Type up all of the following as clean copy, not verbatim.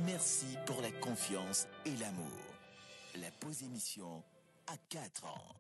Merci pour la confiance et l'amour. La pause émission à 4 ans.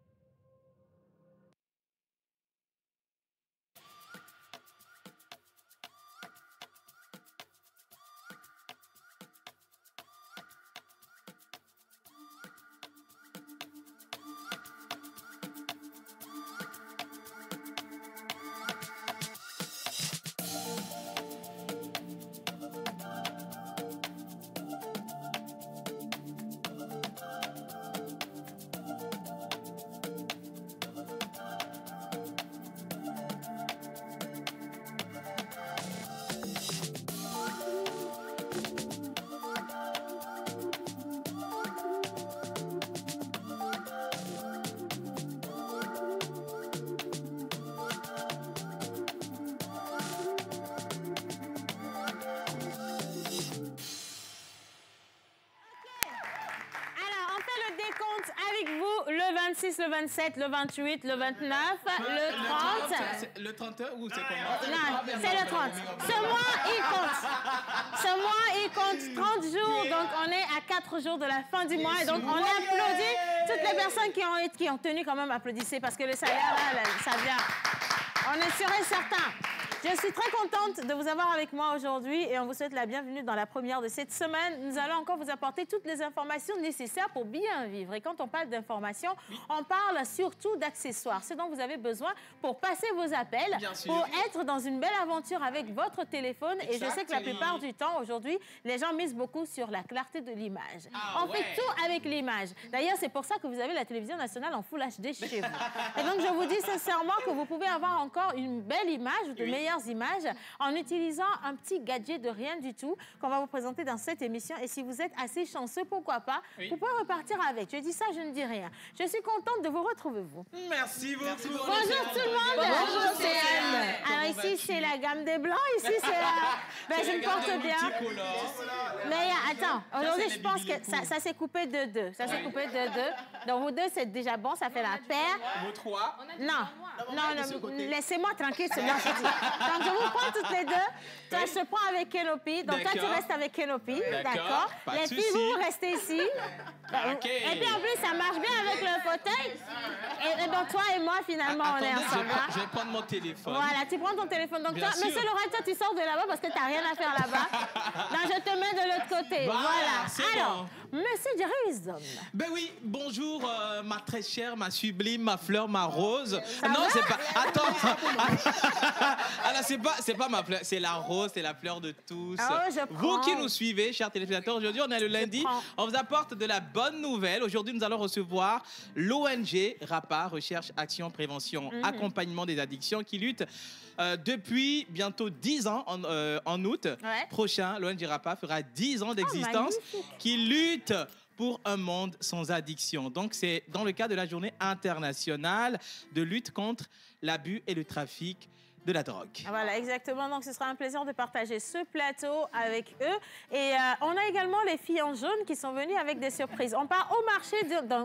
Le 26, le 27, le 28, le 29, le 30. Le 30 ou c'est comment? Non, c'est le 30. Ce mois, il compte. Ce mois, il compte 30 jours. Donc, on est à 4 jours de la fin du mois. Et donc, on applaudit toutes les personnes qui ont tenu quand même à applaudisser parce que le salaire, là, ça vient. On est sûr et certain. Je suis très contente de vous avoir avec moi aujourd'hui et on vous souhaite la bienvenue dans la première de cette semaine. Nous allons encore vous apporter toutes les informations nécessaires pour bien vivre. Et quand on parle d'informations, on parle surtout d'accessoires, ce dont vous avez besoin pour passer vos appels, pour être dans une belle aventure avec votre téléphone. Et je sais que la plupart du temps, aujourd'hui, les gens misent beaucoup sur la clarté de l'image. On fait tout avec l'image. D'ailleurs, c'est pour ça que vous avez la télévision nationale en Full HD chez vous. Et donc, je vous dis sincèrement que vous pouvez avoir encore une belle image, de meilleures images en utilisant un petit gadget de rien du tout qu'on va vous présenter dans cette émission. Et si vous êtes assez chanceux, pourquoi pas, vous pouvez repartir avec. Je dis ça, je ne dis rien. Je suis contente de vous retrouver, vous. Merci beaucoup. Bonjour tout le monde. Bonjour, c'est Anne. Alors ici, c'est la gamme des blancs. Ici, c'est la... Ben, je me porte bien. Mais attends, aujourd'hui, je pense que ça s'est coupé de deux. Ça s'est coupé de deux. Donc, vous deux, c'est déjà bon. Ça fait la paire. Vous trois? Non, laissez-moi tranquille. Donc, je vous prends toutes les deux. Toi, je te prends avec Kenopi. Donc, toi, tu restes avec Kenopi. D'accord. Les filles, vous restez ici. Et puis, en plus, ça marche bien avec le fauteuil. Et donc, toi et moi, finalement, on est ensemble. Je vais prendre mon téléphone. Voilà, tu prends ton téléphone. Donc, toi, monsieur Laurent, toi, tu sors de là-bas parce que tu n'as rien à faire là-bas. Donc, je te mets de l'autre côté. Voilà. Alors, monsieur Jerry. Ben oui, bonjour, ma très chère, ma sublime, ma fleur, ma rose. Non, c'est pas... Attends. Alors, c'est pas ma fleur, c'est la rose, c'est la fleur de tous. Vous qui nous suivez, chers téléspectateurs, aujourd'hui, on est le lundi. On vous apporte de la bonne nouvelle. Aujourd'hui, nous allons recevoir l'ONG RAPA, Recherche, Action, Prévention, Accompagnement des addictions, qui lutte depuis bientôt 10 ans, en août prochain. L'ONG RAPA fera 10 ans d'existence, qui lutte pour un monde sans addiction. Donc, c'est dans le cadre de la journée internationale de lutte contre l'abus et le trafic de la drogue. Voilà, exactement. Donc, ce sera un plaisir de partager ce plateau avec eux. Et on a également les filles en jaune qui sont venues avec des surprises. On part au marché d'une part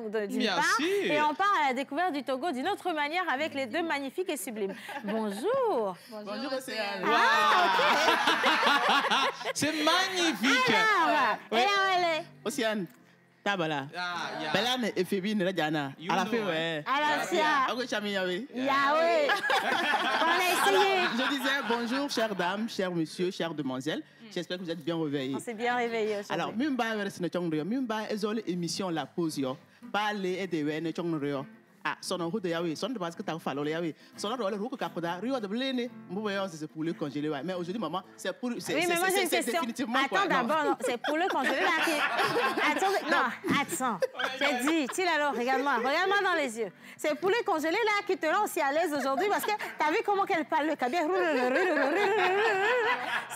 et on part à la découverte du Togo d'une autre manière avec les deux magnifiques et sublimes. Bonjour. Bonjour, Océane. C'est magnifique. Alors, et là, elle est... Océane. Tabala. Belane et Fébine Radiana. À la fin, ouais. Yahweh. On a essayé. Je disais bonjour, chères dames, chers messieurs, chères demoiselles. J'espère que vous êtes bien réveillés. On s'est bien réveillés aujourd'hui. Alors, Mumba, Mumba, l'émission La Pause, parler et de Chongrio. Ah, son nom de Yahweh, son de parce que tu as fallu Yahweh. Son nom de Rouka Capoda, Rio de Blene, c'est pour le congeler. Mais aujourd'hui, maman, c'est pour. Oui, mais moi j'ai une question. Attends d'abord, c'est pour le congeler là. Attends. J'ai dit, alors, regarde-moi dans les yeux. C'est pour le congeler là qui te rend aussi à l'aise aujourd'hui parce que tu as vu comment qu'elle parle le cabia.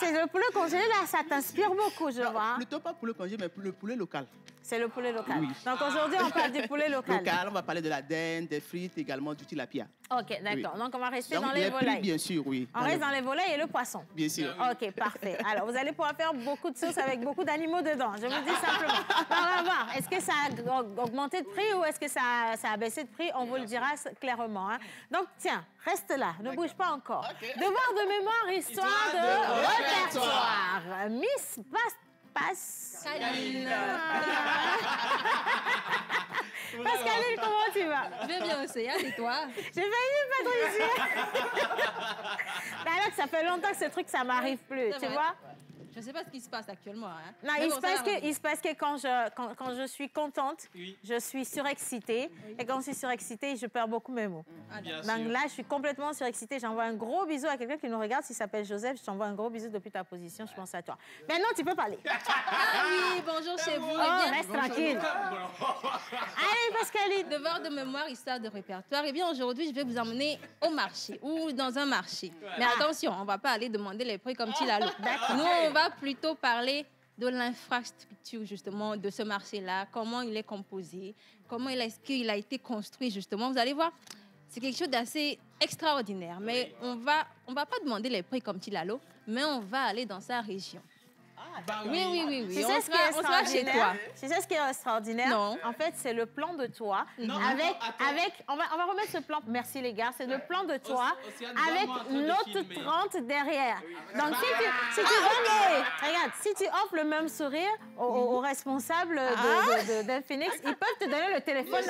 C'est le poulet congelé là, ça t'inspire beaucoup, je vois. Plutôt pas poulet congelé, mais le poulet local. C'est le poulet local. Oui. Donc aujourd'hui, on parle du poulet local. On va parler de la dinde, des frites, également du tilapia. OK, d'accord. Oui. Donc on va rester Donc, dans les volailles. Bien sûr, oui. On reste dans les volailles et le poisson. Bien sûr. OK, parfait. Alors, vous allez pouvoir faire beaucoup de sauces avec beaucoup d'animaux dedans. Je vous dis simplement. On va voir. Est-ce que ça a augmenté de prix ou est-ce que ça a baissé de prix? On vous le dira clairement. Hein. Donc, tiens, reste là. Ne bouge pas encore. Okay. Devoir de mémoire, histoire de répertoire. Miss Pascaline. Pascaline, comment tu vas? Je vais bien aussi, et toi? J'ai failli pas te Mais alors que ça fait longtemps que ce truc, ça m'arrive plus, tu vois? Je ne sais pas ce qui se passe actuellement. Hein. Non, il se passe que quand je suis contente, je suis surexcitée. Oui. Et quand je suis surexcitée, je perds beaucoup mes mots. Donc là, je suis complètement surexcitée. J'envoie un gros bisou à quelqu'un qui nous regarde. S'il s'appelle Joseph, je t'envoie un gros bisou depuis ta position. Je pense à toi. Maintenant, tu peux parler. Ah oui, bonjour chez vous. Oh, reste tranquille. Allez, Pascaline. Devoir de mémoire, histoire de répertoire. Eh bien, aujourd'hui, je vais vous emmener au marché ou dans un marché. Mais attention, on ne va pas aller demander les prix comme Tilalo. Nous, on va plutôt parler de l'infrastructure justement de ce marché-là, comment il est composé, comment est-ce qu'il a été construit justement. Vous allez voir, c'est quelque chose d'assez extraordinaire. Mais on va pas demander les prix comme Tilalo, mais on va aller dans sa région. Oui. Tu sais ce qui est extraordinaire? Tu sais ce qui est extraordinaire? Non. En fait, c'est le plan de toit. Non, on va remettre ce plan. Merci les gars. C'est le plan de toit avec notre 30 derrière. Donc si tu offres le même sourire aux responsables d'Infinix, ils peuvent te donner le téléphone.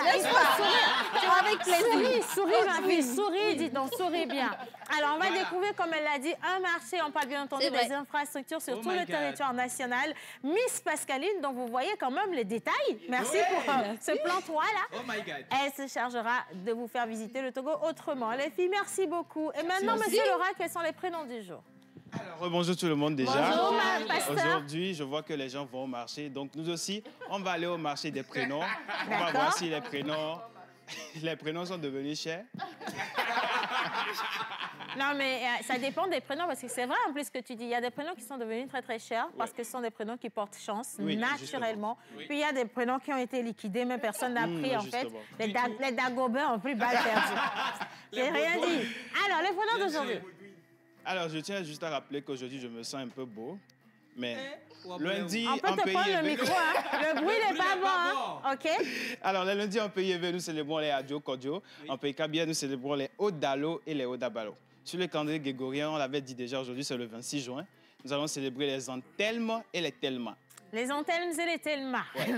Avec plaisir. Souris ma fille, souris, dis donc, souris bien. Alors on va découvrir, comme elle l'a dit, un marché. On parle bien entendu des infrastructures sur tout le territoire national. Miss Pascaline, dont vous voyez quand même les détails. Merci pour ce plan 3 là. Oh my God. Elle se chargera de vous faire visiter le Togo autrement. Les filles, merci beaucoup. Et maintenant, Monsieur Laura, quels sont les prénoms du jour? Alors, bonjour tout le monde déjà. Bonjour, pasteur. Aujourd'hui, je vois que les gens vont au marché. Donc, nous aussi, on va aller au marché des prénoms. On va voir si les prénoms sont devenus chers. Non, mais ça dépend des prénoms, parce que c'est vrai en plus ce que tu dis. Il y a des prénoms qui sont devenus très, très chers parce que ce sont des prénoms qui portent chance, naturellement. Oui. Puis il y a des prénoms qui ont été liquidés, mais personne n'a pris, en fait. Les Dagobins ont pris balle perdue. J'ai rien dit. Alors, les prénoms d'aujourd'hui. Alors, je tiens juste à rappeler qu'aujourd'hui, je me sens un peu beau, mais lundi, on peut te prendre le micro, hein? Le bruit n'est pas bon, hein? OK? Alors, le lundi, en pays élevé, nous célébrons les Adjo Kodjo. En pays Kabia, nous célébrons les Odalo et les Odabalo. Sur le calendrier grégorien, on l'avait dit déjà, aujourd'hui, c'est le 26 juin. Nous allons célébrer les Antelmes et les Telma. Les Antelmes et les Telma. Ouais.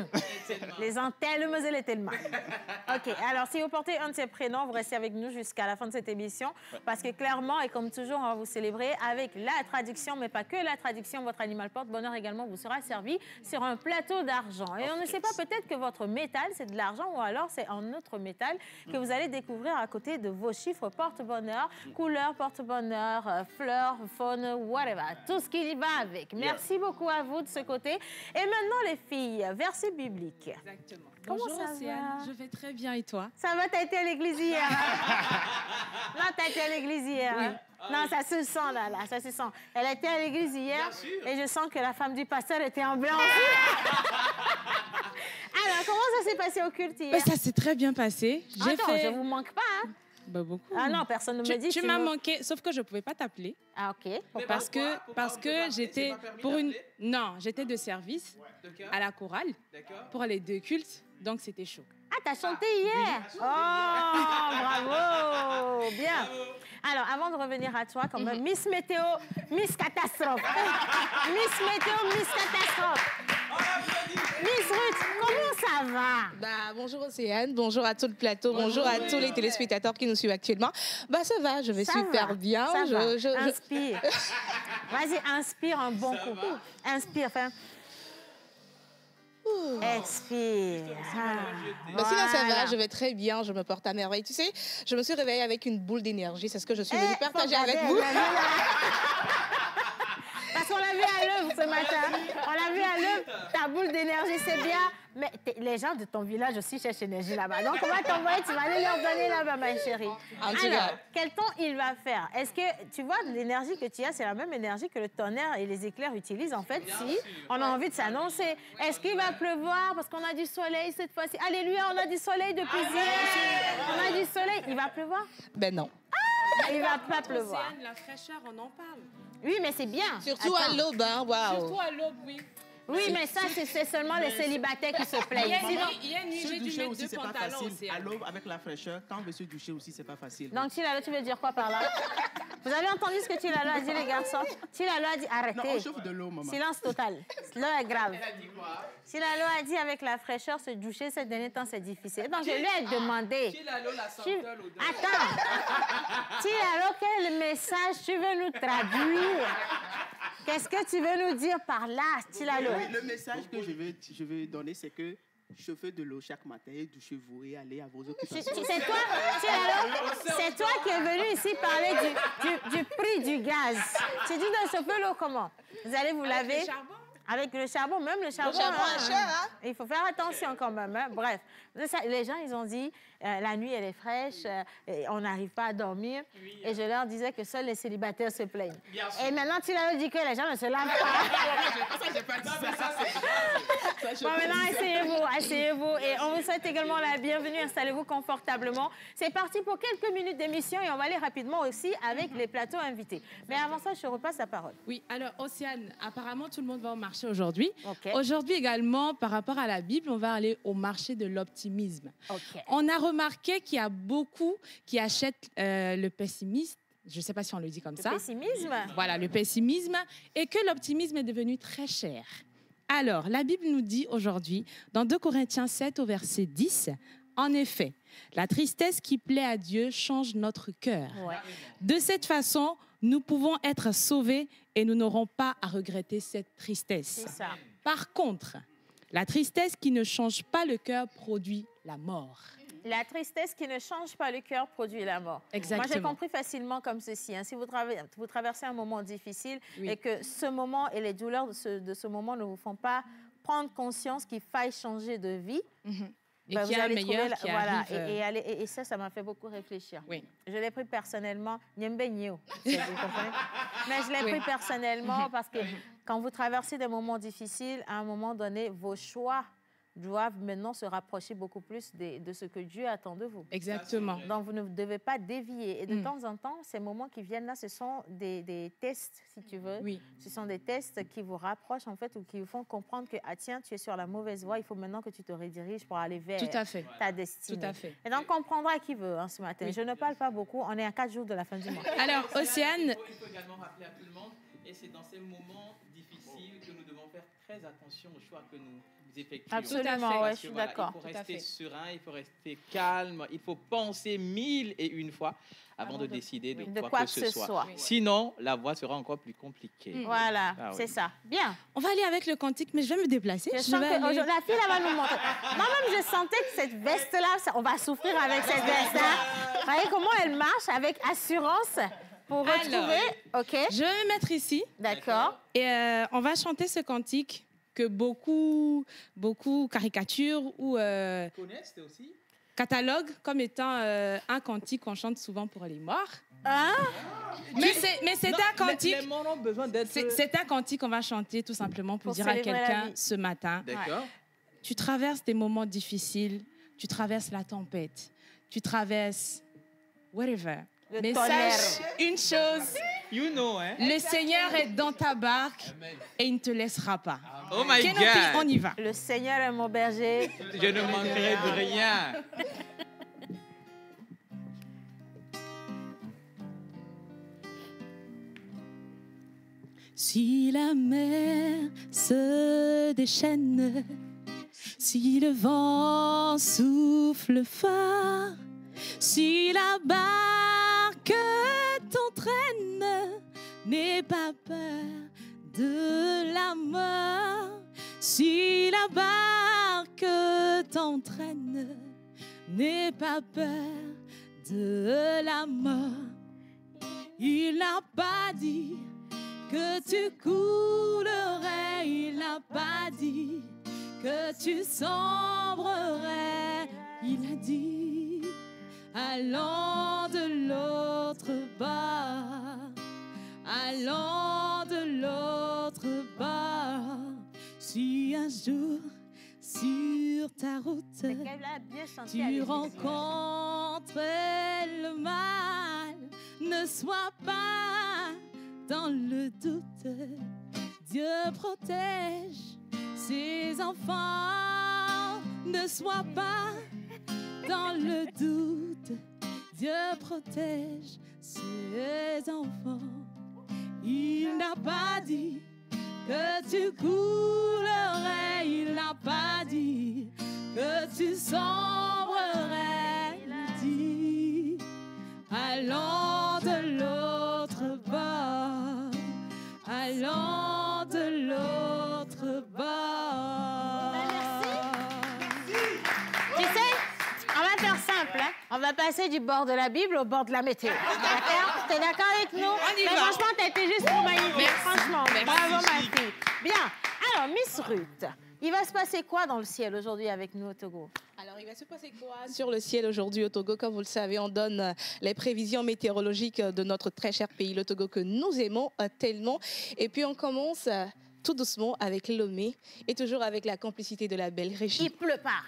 Les Antelmes et les Telma. OK. Alors, si vous portez un de ces prénoms, vous restez avec nous jusqu'à la fin de cette émission. Parce que clairement, et comme toujours, on va vous célébrer avec la traduction, mais pas que la traduction. Votre animal porte-bonheur également vous sera servi sur un plateau d'argent. Et on ne sait pas, peut-être que votre métal, c'est de l'argent, ou alors c'est un autre métal que vous allez découvrir à côté de vos chiffres porte-bonheur, couleur porte-bonheur, fleurs, faune, whatever. Tout ce qui va avec. Merci beaucoup à vous de ce côté. Et maintenant, les filles, verset biblique. Exactement. Comment Bonjour, ça va? Je vais très bien, et toi? Ça va, t'as été à l'église hier, hein? Non, t'as été à l'église hier, hein? Non, ça se sent, là, ça se sent. Elle était à l'église hier, et je sens que la femme du pasteur était en blanc. Alors, comment ça s'est passé au culte hier? Ça s'est très bien passé. Attends, je vous manque pas, hein? Bah, beaucoup. Ah non, personne ne me dit. Tu m'as manqué, sauf que je ne pouvais pas t'appeler. Ah, OK. Parce que j'étais pour une... Non, j'étais de service à la chorale pour les 2 cultes, donc c'était chaud. Ah, t'as chanté hier? Oh, bravo! Bien. Alors, avant de revenir à toi, comme Miss Météo, Miss Catastrophe. Miss Météo, Miss Catastrophe. Miss Ruth, comment ça va? Bonjour Océane, bonjour à tout le plateau, bonjour à tous les téléspectateurs qui nous suivent actuellement. Ça va, je vais super bien. Inspire. Vas-y, inspire un bon coup. Inspire, enfin... Expire. Sinon, ça va, je vais très bien, je me porte à merveille. Tu sais, je me suis réveillée avec une boule d'énergie, c'est ce que je suis venue partager avec vous. Parce qu'on l'a vu à l'œuvre ce matin. On l'a vu à l'œuvre. Ta boule d'énergie, c'est bien. Mais les gens de ton village aussi cherchent l'énergie là-bas. Donc, on va t'envoyer, tu vas aller leur donner là-bas, ma chérie. Alors, quel temps il va faire? Est-ce que, tu vois, l'énergie que tu as, c'est la même énergie que le tonnerre et les éclairs utilisent, en fait, si on a envie de s'annoncer? Est-ce qu'il va pleuvoir? Parce qu'on a du soleil cette fois-ci. Alléluia, on a du soleil depuis hier. On a du soleil. Il va pleuvoir? Non. Il va pas pleuvoir. La fraîcheur, on en parle. Oui, mais c'est bien. Surtout à l'aube, hein, waouh. Surtout à l'aube, oui. Oui, mais ça, c'est seulement les célibataires qui se plaignent. Il y a une nuit, j'ai dû mettre 2 pantalons aussi. À l'aube, avec la fraîcheur, quand on veut se doucher aussi, c'est pas facile. Donc, tu veux dire quoi par là? Vous avez entendu ce que Tilalo a dit, les garçons? Tilalo a dit arrêtez. Non, on chauffe de l'eau, maman. Silence total. L'eau est grave. Elle a dit quoi? Tilalo a dit avec la fraîcheur, se doucher ces derniers temps, c'est difficile. Donc, je lui ai demandé. Tilalo, la senteur, l'odeur. Attends. Tilalo, quel message tu veux nous traduire? Qu'est-ce que tu veux nous dire par là, Tilalo? Oui, le message que je veux donner, c'est que chauffez de l'eau chaque matin et douchez-vous et allez à vos occupations. C'est toi, Tilalo, c'est toi qui es venu ici parler du prix du gaz. Tu dis de chauffer l'eau comment? Vous allez vous laver? Avec le charbon, même le charbon. Le charbon est cher, hein? Il faut faire attention quand même. Hein? Bref, les gens, ils ont dit, la nuit, elle est fraîche, et on n'arrive pas à dormir. Oui, et je leur disais que seuls les célibataires se plaignent. Et maintenant, tu leur dis que les gens ne se lavent pas. Ça, j'ai pas dit ça. Bon, maintenant, asseyez-vous. Et on vous souhaite également la bienvenue. Installez-vous confortablement. C'est parti pour quelques minutes d'émission et on va aller rapidement aussi avec les plateaux invités. Mais avant ça, je repasse la parole. Oui, alors, Océane, apparemment, tout le monde va au marché aujourd'hui. Okay. Aujourd'hui également, par rapport à la Bible, on va aller au marché de l'optimisme. Okay. On a remarqué qu'il y a beaucoup qui achètent le pessimisme. Je ne sais pas si on le dit comme ça. Le pessimisme? Voilà, le pessimisme. Et que l'optimisme est devenu très cher. Alors, la Bible nous dit aujourd'hui, dans 2 Corinthiens 7 au verset 10, en effet, la tristesse qui plaît à Dieu change notre cœur. Ouais. De cette façon, nous pouvons être sauvés et nous n'aurons pas à regretter cette tristesse. C'est ça. Par contre, la tristesse qui ne change pas le cœur produit la mort. La tristesse qui ne change pas le cœur produit la mort. Exactement. Moi, j'ai compris facilement comme ceci. Hein. Si vous traversez un moment difficile et que ce moment et les douleurs de ce moment ne vous font pas prendre conscience qu'il faille changer de vie, et qu'il y a un meilleur qui voilà, arrive. Et ça m'a fait beaucoup réfléchir. Oui. Je l'ai pris personnellement. Vous comprenez? Mais je l'ai pris personnellement parce que quand vous traversez des moments difficiles, à un moment donné, vos choix doivent maintenant se rapprocher beaucoup plus de ce que Dieu attend de vous. Exactement. Donc, vous ne devez pas dévier. Et de temps en temps, ces moments qui viennent là, ce sont des tests, si tu veux. Oui. Ce sont des tests qui vous rapprochent, en fait, ou qui vous font comprendre que, ah tiens, tu es sur la mauvaise voie, il faut maintenant que tu te rediriges pour aller vers ta destinée. Tout à fait. Et donc, comprendra qui veut ce matin. Oui. Je ne parle pas beaucoup. On est à 4 jours de la fin du mois. Alors, Océane... Il faut également rappeler à tout le monde, et c'est dans ces moments difficiles que nous devons faire très attention aux choix que nous effectuons. Absolument, ouais, je suis d'accord. Il faut rester serein, il faut rester calme, il faut penser 1001 fois avant de décider de quoi que ce soit. Oui. Sinon, la voie sera encore plus compliquée. Voilà, c'est ça. Bien. On va aller avec le cantique, mais je vais me déplacer. La fille, elle va nous montrer. Moi-même, je sentais que cette veste-là, on va souffrir avec cette veste-là. Vous voyez comment elle marche avec assurance pour retrouver. OK. Je vais me mettre ici. D'accord. Et on va chanter ce cantique que beaucoup caricaturent ou connaissent aussi cataloguent comme étant un cantique qu'on chante souvent pour les morts. Hein? Mais c'est un cantique. Les morts ont besoin d'être... C'est un cantique qu'on va chanter tout simplement pour dire à quelqu'un ce matin. D'accord. Tu traverses des moments difficiles, tu traverses la tempête, tu traverses whatever. Mais sache une chose, le Seigneur est dans ta barque et il ne te laissera pas. Oh my God! On y va. Le Seigneur est mon berger. Je ne manquerai de rien. Si la mer se déchaîne, si le vent souffle fort, si la barque t'entraîne, n'aie pas peur de la mort. Si la barque t'entraîne, n'aie pas peur de la mort. Il n'a pas dit que tu coulerais, il n'a pas dit que tu sombrerais. Il a dit, allons de l'autre bord, allons de l'autre bord. Si un jour, sur ta route, tu rencontres le mal, ne sois pas dans le doute. Dieu protège ses enfants. Ne sois pas dans le doute. Dieu protège ses enfants. Il n'a pas dit que tu coulerais, il n'a pas dit que tu sombrerais. Il dit, allons de l'autre bord, allons de l'autre bord. Tu sais, on va faire simple, hein? On va passer du bord de la Bible au bord de la météo. D'accord? T'es d'accord avec nous? Mais franchement, t'as été juste trop magnifique. Merci. Franchement, bravo ma fille. Bien. Alors, Miss Ruth, il va se passer quoi dans le ciel aujourd'hui avec nous au Togo? Alors, il va se passer quoi sur le ciel aujourd'hui au Togo? Comme vous le savez, on donne les prévisions météorologiques de notre très cher pays, le Togo, que nous aimons tellement. Et puis, on commence tout doucement avec Lomé et toujours avec la complicité de la belle Régie. Il pleut pas.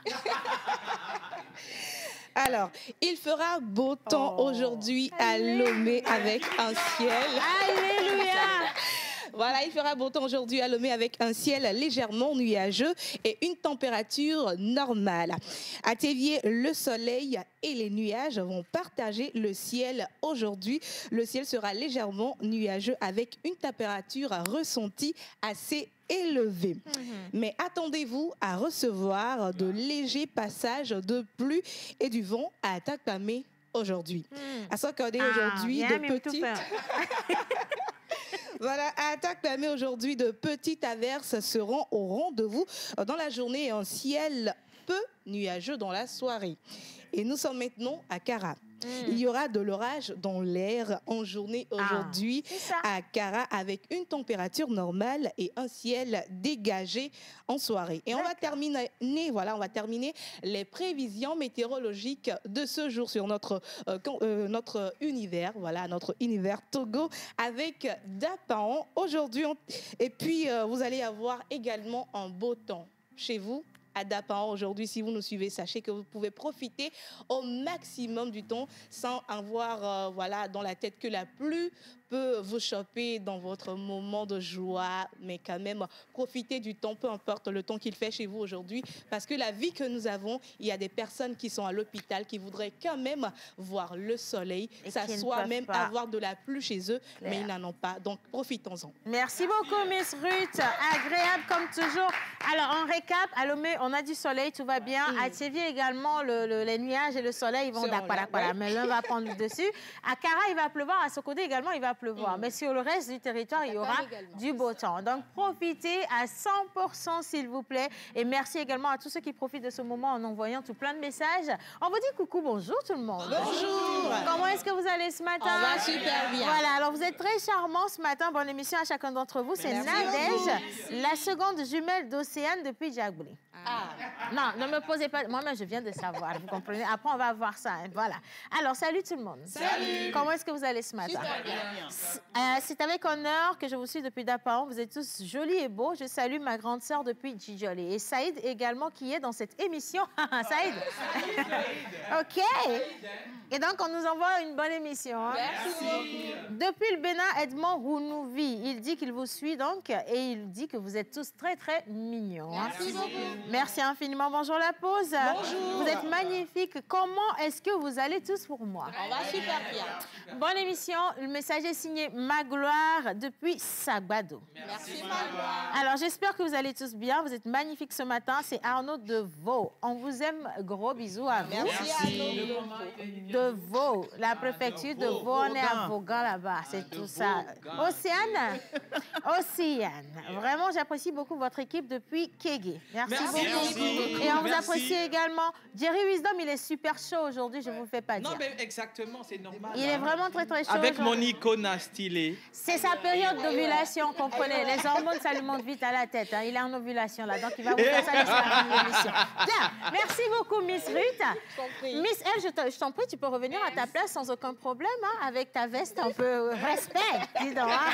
Alors, il fera beau temps aujourd'hui à Lomé avec un ciel. Alléluia! Voilà, il fera beau temps aujourd'hui à Lomé avec un ciel légèrement nuageux et une température normale. À Tévié, le soleil et les nuages vont partager le ciel aujourd'hui. Le ciel sera légèrement nuageux avec une température ressentie assez élevée. Mais attendez-vous à recevoir de légers passages de pluie et du vent à Takpamé aujourd'hui. À s'accorder aujourd'hui de petites... Voilà, à Takpamé aujourd'hui, de petites averses seront au rendez-vous dans la journée et un ciel peu nuageux dans la soirée. Et nous sommes maintenant à Kara. Il y aura de l'orage dans l'air en journée aujourd'hui à Kara avec une température normale et un ciel dégagé en soirée. Et on va terminer les prévisions météorologiques de ce jour sur notre univers, notre univers Togo avec Dapaon aujourd'hui. Et puis, vous allez avoir également un beau temps chez vous. À Dapaon aujourd'hui, si vous nous suivez, sachez que vous pouvez profiter au maximum du temps sans avoir dans la tête que la pluie peut vous choper dans votre moment de joie, mais quand même profitez du temps, peu importe le temps qu'il fait chez vous aujourd'hui, parce que la vie que nous avons, il y a des personnes qui sont à l'hôpital qui voudraient quand même voir le soleil, s'asseoir, même avoir de la pluie chez eux, mais ils n'en ont pas, donc profitons-en. Merci beaucoup Miss Ruth, agréable comme toujours. Alors en récap, à Lomé, on a du soleil, tout va bien. À Tévié également, les nuages et le soleil vont d'accord, mais l'un va prendre le dessus. À Kara, il va pleuvoir, à Sokodé également, il va pleuvoir. Mais sur le reste du territoire, il y aura du beau temps. Donc, profitez à 100%, s'il vous plaît. Et merci également à tous ceux qui profitent de ce moment en envoyant tout plein de messages. On vous dit coucou, bonjour tout le monde. Bonjour. Comment est-ce que vous allez ce matin? On va super bien. Voilà, alors vous êtes très charmants ce matin. Bonne émission à chacun d'entre vous. C'est Nadège, la seconde jumelle d'Océane depuis Djagbouli. Non, ne me posez pas... Moi-même, je viens de savoir, vous comprenez? Après, on va voir ça. Hein. Voilà. Alors, salut tout le monde. Salut. Comment est-ce que vous allez ce matin? C'est avec honneur que je vous suis depuis Dapaon. Vous êtes tous jolis et beaux. Je salue ma grande sœur depuis Djidjoli. Et Saïd également qui est dans cette émission. Saïd. OK. Et donc, on nous envoie une bonne émission. Hein. Merci. Depuis le Bénin, Edmond Rounouvi, il dit qu'il vous suit donc et il dit que vous êtes tous très, très mignons. Merci beaucoup. Merci infiniment. Bonjour la pause. Bonjour. Vous êtes magnifiques. Comment est-ce que vous allez tous pour moi? On va super bien. Bonne émission. Le message est signé Magloire depuis Sagbado. Merci Magloire. Alors, j'espère que vous allez tous bien. Vous êtes magnifiques ce matin. C'est Arnaud de Vaud. On vous aime. Gros bisous à vous. Merci Arnaud. De Vaud, la préfecture de Vaud. On est à Vaughan là-bas. C'est tout ça. Océane. Vraiment, j'apprécie beaucoup votre équipe depuis Kégué. Merci beaucoup. Et on vous apprécie également. Jerry Wisdom, il est super chaud aujourd'hui, je ne vous le fais pas dire. Non, mais exactement, c'est normal. Il est vraiment très, très chaud. Avec mon icône stylé. C'est sa période d'ovulation, comprenez. Les hormones, ça lui monte vite à la tête. Hein. Il est en ovulation là, donc il va vous faire ça d'ici la fin de l'émission. Bien, merci beaucoup, Miss Ruth. Miss Elle, je t'en prie, tu peux revenir à ta place sans aucun problème, hein, avec ta veste un peu respect, dis donc. Hein.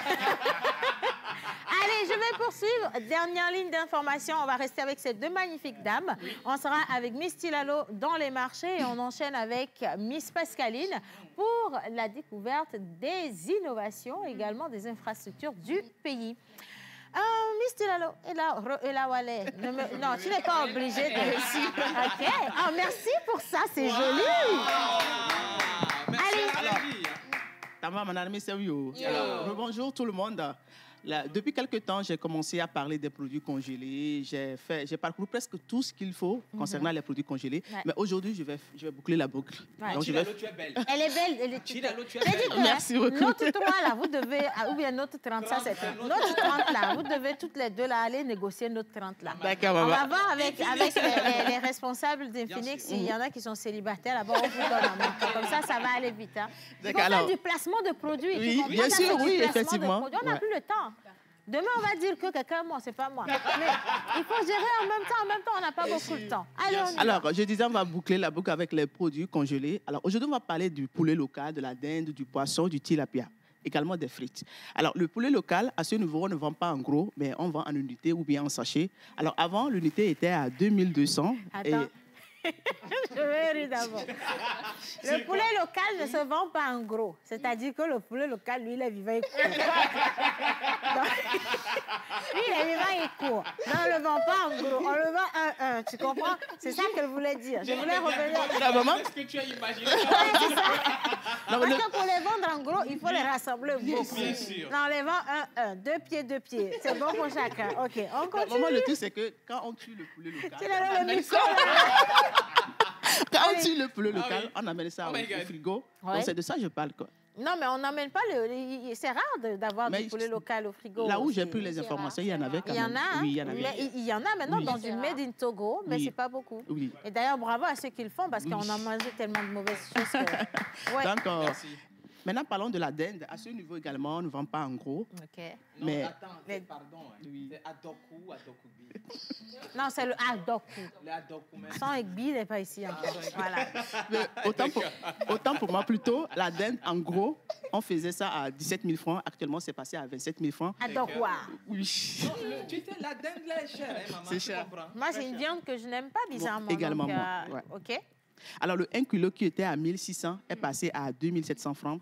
Allez, je vais poursuivre. Dernière ligne d'information, on va rester avec ces deux magnifiques dames. On sera avec Miss Tilalo dans les marchés et on enchaîne avec Miss Pascaline pour la découverte des innovations, également des infrastructures du pays. Miss Tilalo, et là, Wallet. Non, tu n'es pas obligée de réussir. OK. Oh, merci pour ça, c'est joli. Merci. Allez. Bonjour tout le monde. Depuis quelques temps, j'ai commencé à parler des produits congelés. J'ai parcouru presque tout ce qu'il faut concernant les produits congelés. Ouais. Mais aujourd'hui, je vais boucler la boucle. Ouais. Donc, tu es belle. Elle est belle. Tu es belle. Merci beaucoup. Notre 3 là, vous devez, ou bien notre 30, ça c'est notre 30 là, vous devez toutes les deux là aller négocier notre 30 là. D'accord, on va voir avec les responsables d'Infinix s'il y en a qui sont célibataires là-bas, on vous donne en même temps. Comme ça va aller vite. Hein. Il faut faire du placement de produits. Oui, bien sûr, oui, effectivement. On n'a plus le temps. Demain, on va dire que quelqu'un, moi, c'est pas moi. Mais il faut gérer en même temps, on n'a pas beaucoup de temps. Alors, je disais, on va boucler la boucle avec les produits congelés. Alors, aujourd'hui, on va parler du poulet local, de la dinde, du poisson, du tilapia, également des frites. Alors, le poulet local, à ce niveau, on ne vend pas en gros, mais on vend en unité ou bien en sachet. Alors, avant, l'unité était à 2200. Attends. Je vais rire d'abord. Le poulet local ne se vend pas en gros. C'est-à-dire que le poulet local, lui, il est vivant et court. Donc, lui, il est vivant et court. Non, on ne le vend pas en gros. On le vend 1-1. Tu comprends? C'est ça qu'elle voulait dire. Je voulais revenir. Maman, qu'est-ce que tu as imaginé? C'est ça. Parce que pour les vendre en gros, il faut les rassembler beaucoup. Bien sûr. Non, on les vend 1-1. 2 pieds, 2 pieds. C'est bon pour chacun. OK, on continue. Maman, le truc, c'est que quand on tue le poulet local... Tu l'as le micro, Quand on tue le poulet local, on amène ça au frigo. Ouais. Donc, c'est de ça que je parle, quoi. Non, mais on n'amène pas c'est rare d'avoir du poulet local au frigo. Là où j'ai pris les informations, il y en avait quand même. Il y en a, oui, il y en avait. Il y en a maintenant dans du Made in Togo, mais c'est pas beaucoup. Oui. Et d'ailleurs, bravo à ceux qui le font parce qu'on a mangé tellement de mauvaises choses. Ouais. Donc, maintenant, parlons de la dinde. À ce niveau également, on ne vend pas en gros. OK. Mais... Non, attends, pardon. Oui. C'est Adoku ou Adokubi? Non, c'est le Adoku. Le Adoku même. Sans Egbi, il n'est pas ici encore. Voilà. Mais autant pour moi, plutôt, la dinde, en gros, on faisait ça à 17 000 francs. Actuellement, c'est passé à 27 000 francs. Adoku. Oui. Non, tu sais, la dinde, là, est chère, hein, maman? C'est cher. Moi, c'est une viande que je n'aime pas, bizarrement. Bon, également, donc, moi. Ouais. OK. Alors, le 1 kg qui était à 1600 est passé à 2700 francs.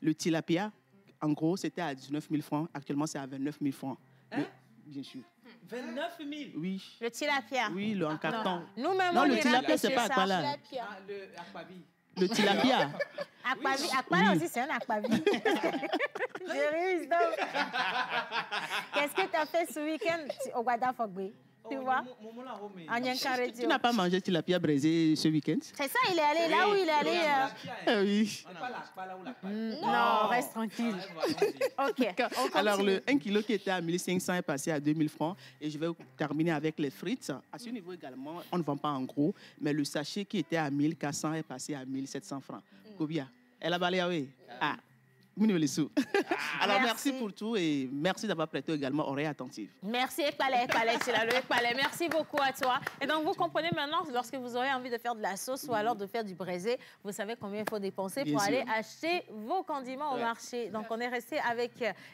Le tilapia, en gros, c'était à 19 000 francs. Actuellement, c'est à 29 000 francs. Hein? Bien sûr. 29 000? Oui. Le tilapia? Oui, le en carton. Nous-mêmes, non, le tilapia, c'est pas aquala. Le aquabi. Le tilapia. Aquavi. Aquala aussi, c'est un aquavi. Qu'est-ce que tu as fait ce week-end au Guadafogbe? Tu vois? Tu n'as pas mangé tilapia braisé ce week-end? C'est ça, il est allé là où il est allé. Oui. Non, reste tranquille. OK. Alors, le 1 kg qui était à 1500 est passé à 2000 francs. Et je vais terminer avec les frites. À ce niveau également, on ne vend pas en gros. Mais le sachet qui était à 1400 est passé à 1700 francs. Kobia, elle a balayé. Ah. Alors, merci pour tout et merci d'avoir prêté également oreille attentive. Merci, Ekpale, merci beaucoup à toi. Et donc, vous comprenez maintenant, lorsque vous aurez envie de faire de la sauce ou alors de faire du braisé, vous savez combien il faut dépenser pour aller acheter vos condiments au marché. Donc, on est resté avec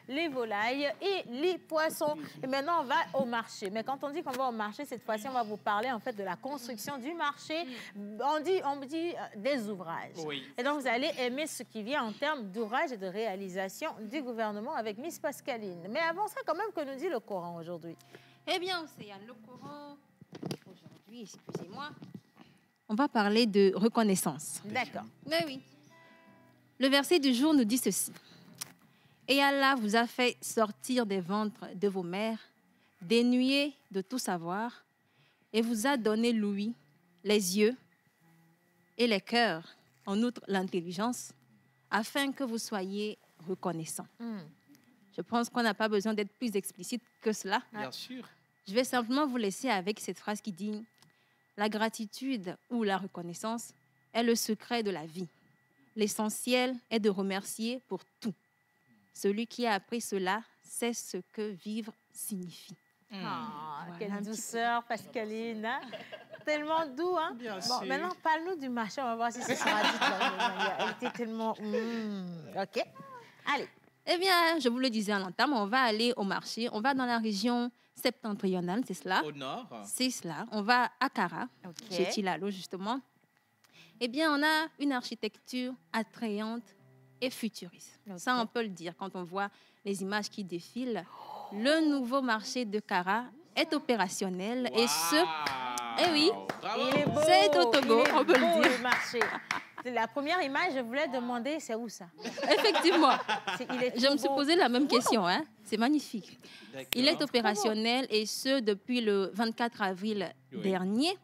les volailles et les poissons. Et maintenant, on va au marché. Mais quand on dit qu'on va au marché, cette fois-ci, on va vous parler en fait de la construction du marché. On dit des ouvrages. Oui. Et donc, vous allez aimer ce qui vient en termes d'ouvrages et de réalisation du gouvernement avec Miss Pascaline. Mais avant ça, quand même, que nous dit le Coran aujourd'hui? Eh bien, Océane, le Coran, aujourd'hui, excusez-moi, on va parler de reconnaissance. D'accord. Mais oui. Le verset du jour nous dit ceci. Et Allah vous a fait sortir des ventres de vos mères, dénués de tout savoir, et vous a donné l'ouïe, les yeux et les cœurs, en outre l'intelligence, afin que vous soyez reconnaissants. Je pense qu'on n'a pas besoin d'être plus explicite que cela. Bien sûr. Je vais simplement vous laisser avec cette phrase qui dit « La gratitude ou la reconnaissance est le secret de la vie. L'essentiel est de remercier pour tout. Celui qui a appris cela sait ce que vivre signifie. » Voilà, quelle douceur, Pascaline. Hein? Tellement doux. Hein? Bon, maintenant, parle-nous du marché. On va voir si ça sera dit. Elle était tellement... OK. Allez. Eh bien, je vous le disais en entame, on va aller au marché. On va dans la région septentrionale, c'est cela. Au nord. C'est cela. On va à Kara, chez Tilalo, justement. Eh bien, on a une architecture attrayante et futuriste. Ça, on peut le dire quand on voit les images qui défilent. Le nouveau marché de Kara est opérationnel et ce... Eh oui, il est beau, c'est au Togo, on peut le dire. Le marché. La première image, je voulais demander, c'est où ça? Effectivement. Je me suis beau. posé la même question. Hein. C'est magnifique. Il est opérationnel et ce, depuis le 24 avril dernier.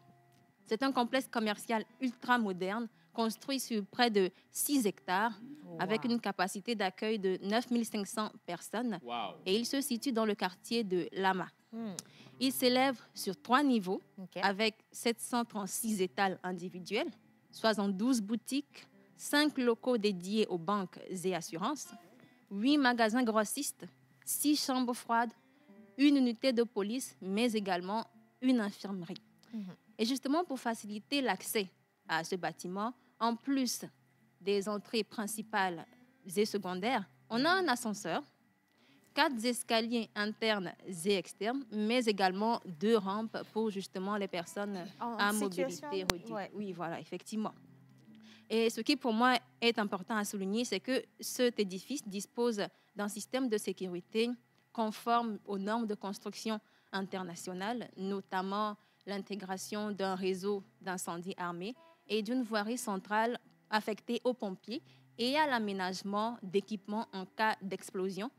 C'est un complexe commercial ultra moderne, construit sur près de 6 hectares, avec une capacité d'accueil de 9500 personnes. Et il se situe dans le quartier de Lama. Il s'élève sur 3 niveaux, avec 736 étals individuels, 72 boutiques, 5 locaux dédiés aux banques et assurances, 8 magasins grossistes, 6 chambres froides, une unité de police, mais également une infirmerie. Et justement, pour faciliter l'accès à ce bâtiment, en plus des entrées principales et secondaires, on a un ascenseur, 4 escaliers internes et externes, mais également 2 rampes pour justement les personnes à mobilité réduite. Oui, voilà, effectivement. Et ce qui pour moi est important à souligner, c'est que cet édifice dispose d'un système de sécurité conforme aux normes de construction internationales, notamment l'intégration d'un réseau d'incendie armé et d'une voirie centrale affectée aux pompiers et à l'aménagement d'équipements en cas d'explosion,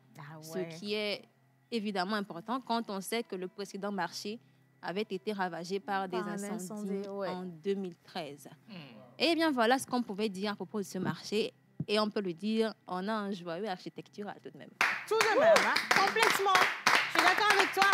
ce qui est évidemment important quand on sait que le précédent marché avait été ravagé par des incendies en 2013. Et bien voilà ce qu'on pouvait dire à propos de ce marché. Et on peut le dire, on a un joyeux architectural tout de même. Tout de même, hein? Complètement. Je suis d'accord avec toi.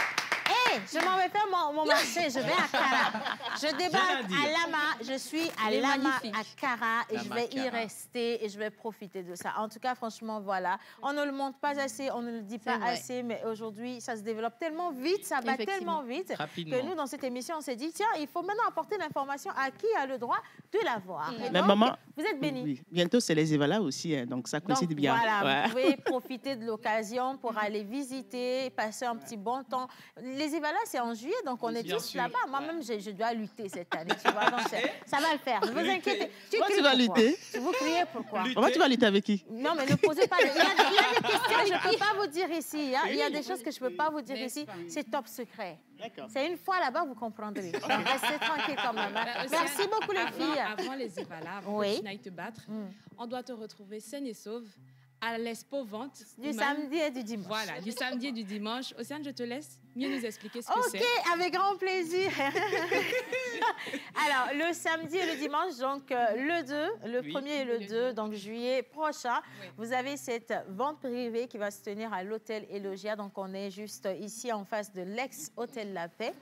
Hey, je m'en vais faire mon marché, je vais à Kara. Je débarque à Lama, je suis à Lama, à Kara, et je vais y rester et je vais profiter de ça. En tout cas, franchement, voilà. On ne le montre pas assez, on ne le dit pas assez, mais aujourd'hui, ça se développe tellement vite, ça va tellement vite que nous, dans cette émission, on s'est dit, tiens, il faut maintenant apporter l'information à qui a le droit de l'avoir. Mais maman, vous êtes bénis. Oui. Bientôt, c'est les Evala aussi, hein, donc ça coïncide bien. Voilà, vous pouvez profiter de l'occasion pour aller visiter, passer un petit bon temps. Les Evala, c'est en juillet, donc on est tous là-bas. Moi-même, je dois lutter cette année, tu vois, donc ça va le faire. Ne vous inquiétez. Pourquoi tu vas lutter? Vous criez pourquoi? Comment tu vas lutter avec qui? Non, mais ne posez pas. Il y a des questions que je ne peux pas vous dire ici. Hein. Il y a des choses que je ne peux pas vous dire ici. C'est top secret. C'est une fois là-bas, vous comprendrez. Donc, restez tranquille quand même. Hein. Merci beaucoup, les filles. Avant les Evala, avant que tu n'ailles te battre, on doit te retrouver saine et sauve à l'Expo Vente. Du samedi et du dimanche. Voilà, du samedi et du dimanche. Océane, je te laisse mieux nous expliquer ce que c'est. Ok, avec grand plaisir. Alors, le samedi et le dimanche, donc le 1er et le 2, donc juillet prochain, vous avez cette vente privée qui va se tenir à l'hôtel Elogia. Donc, on est juste ici en face de l'ex-hôtel La Paix.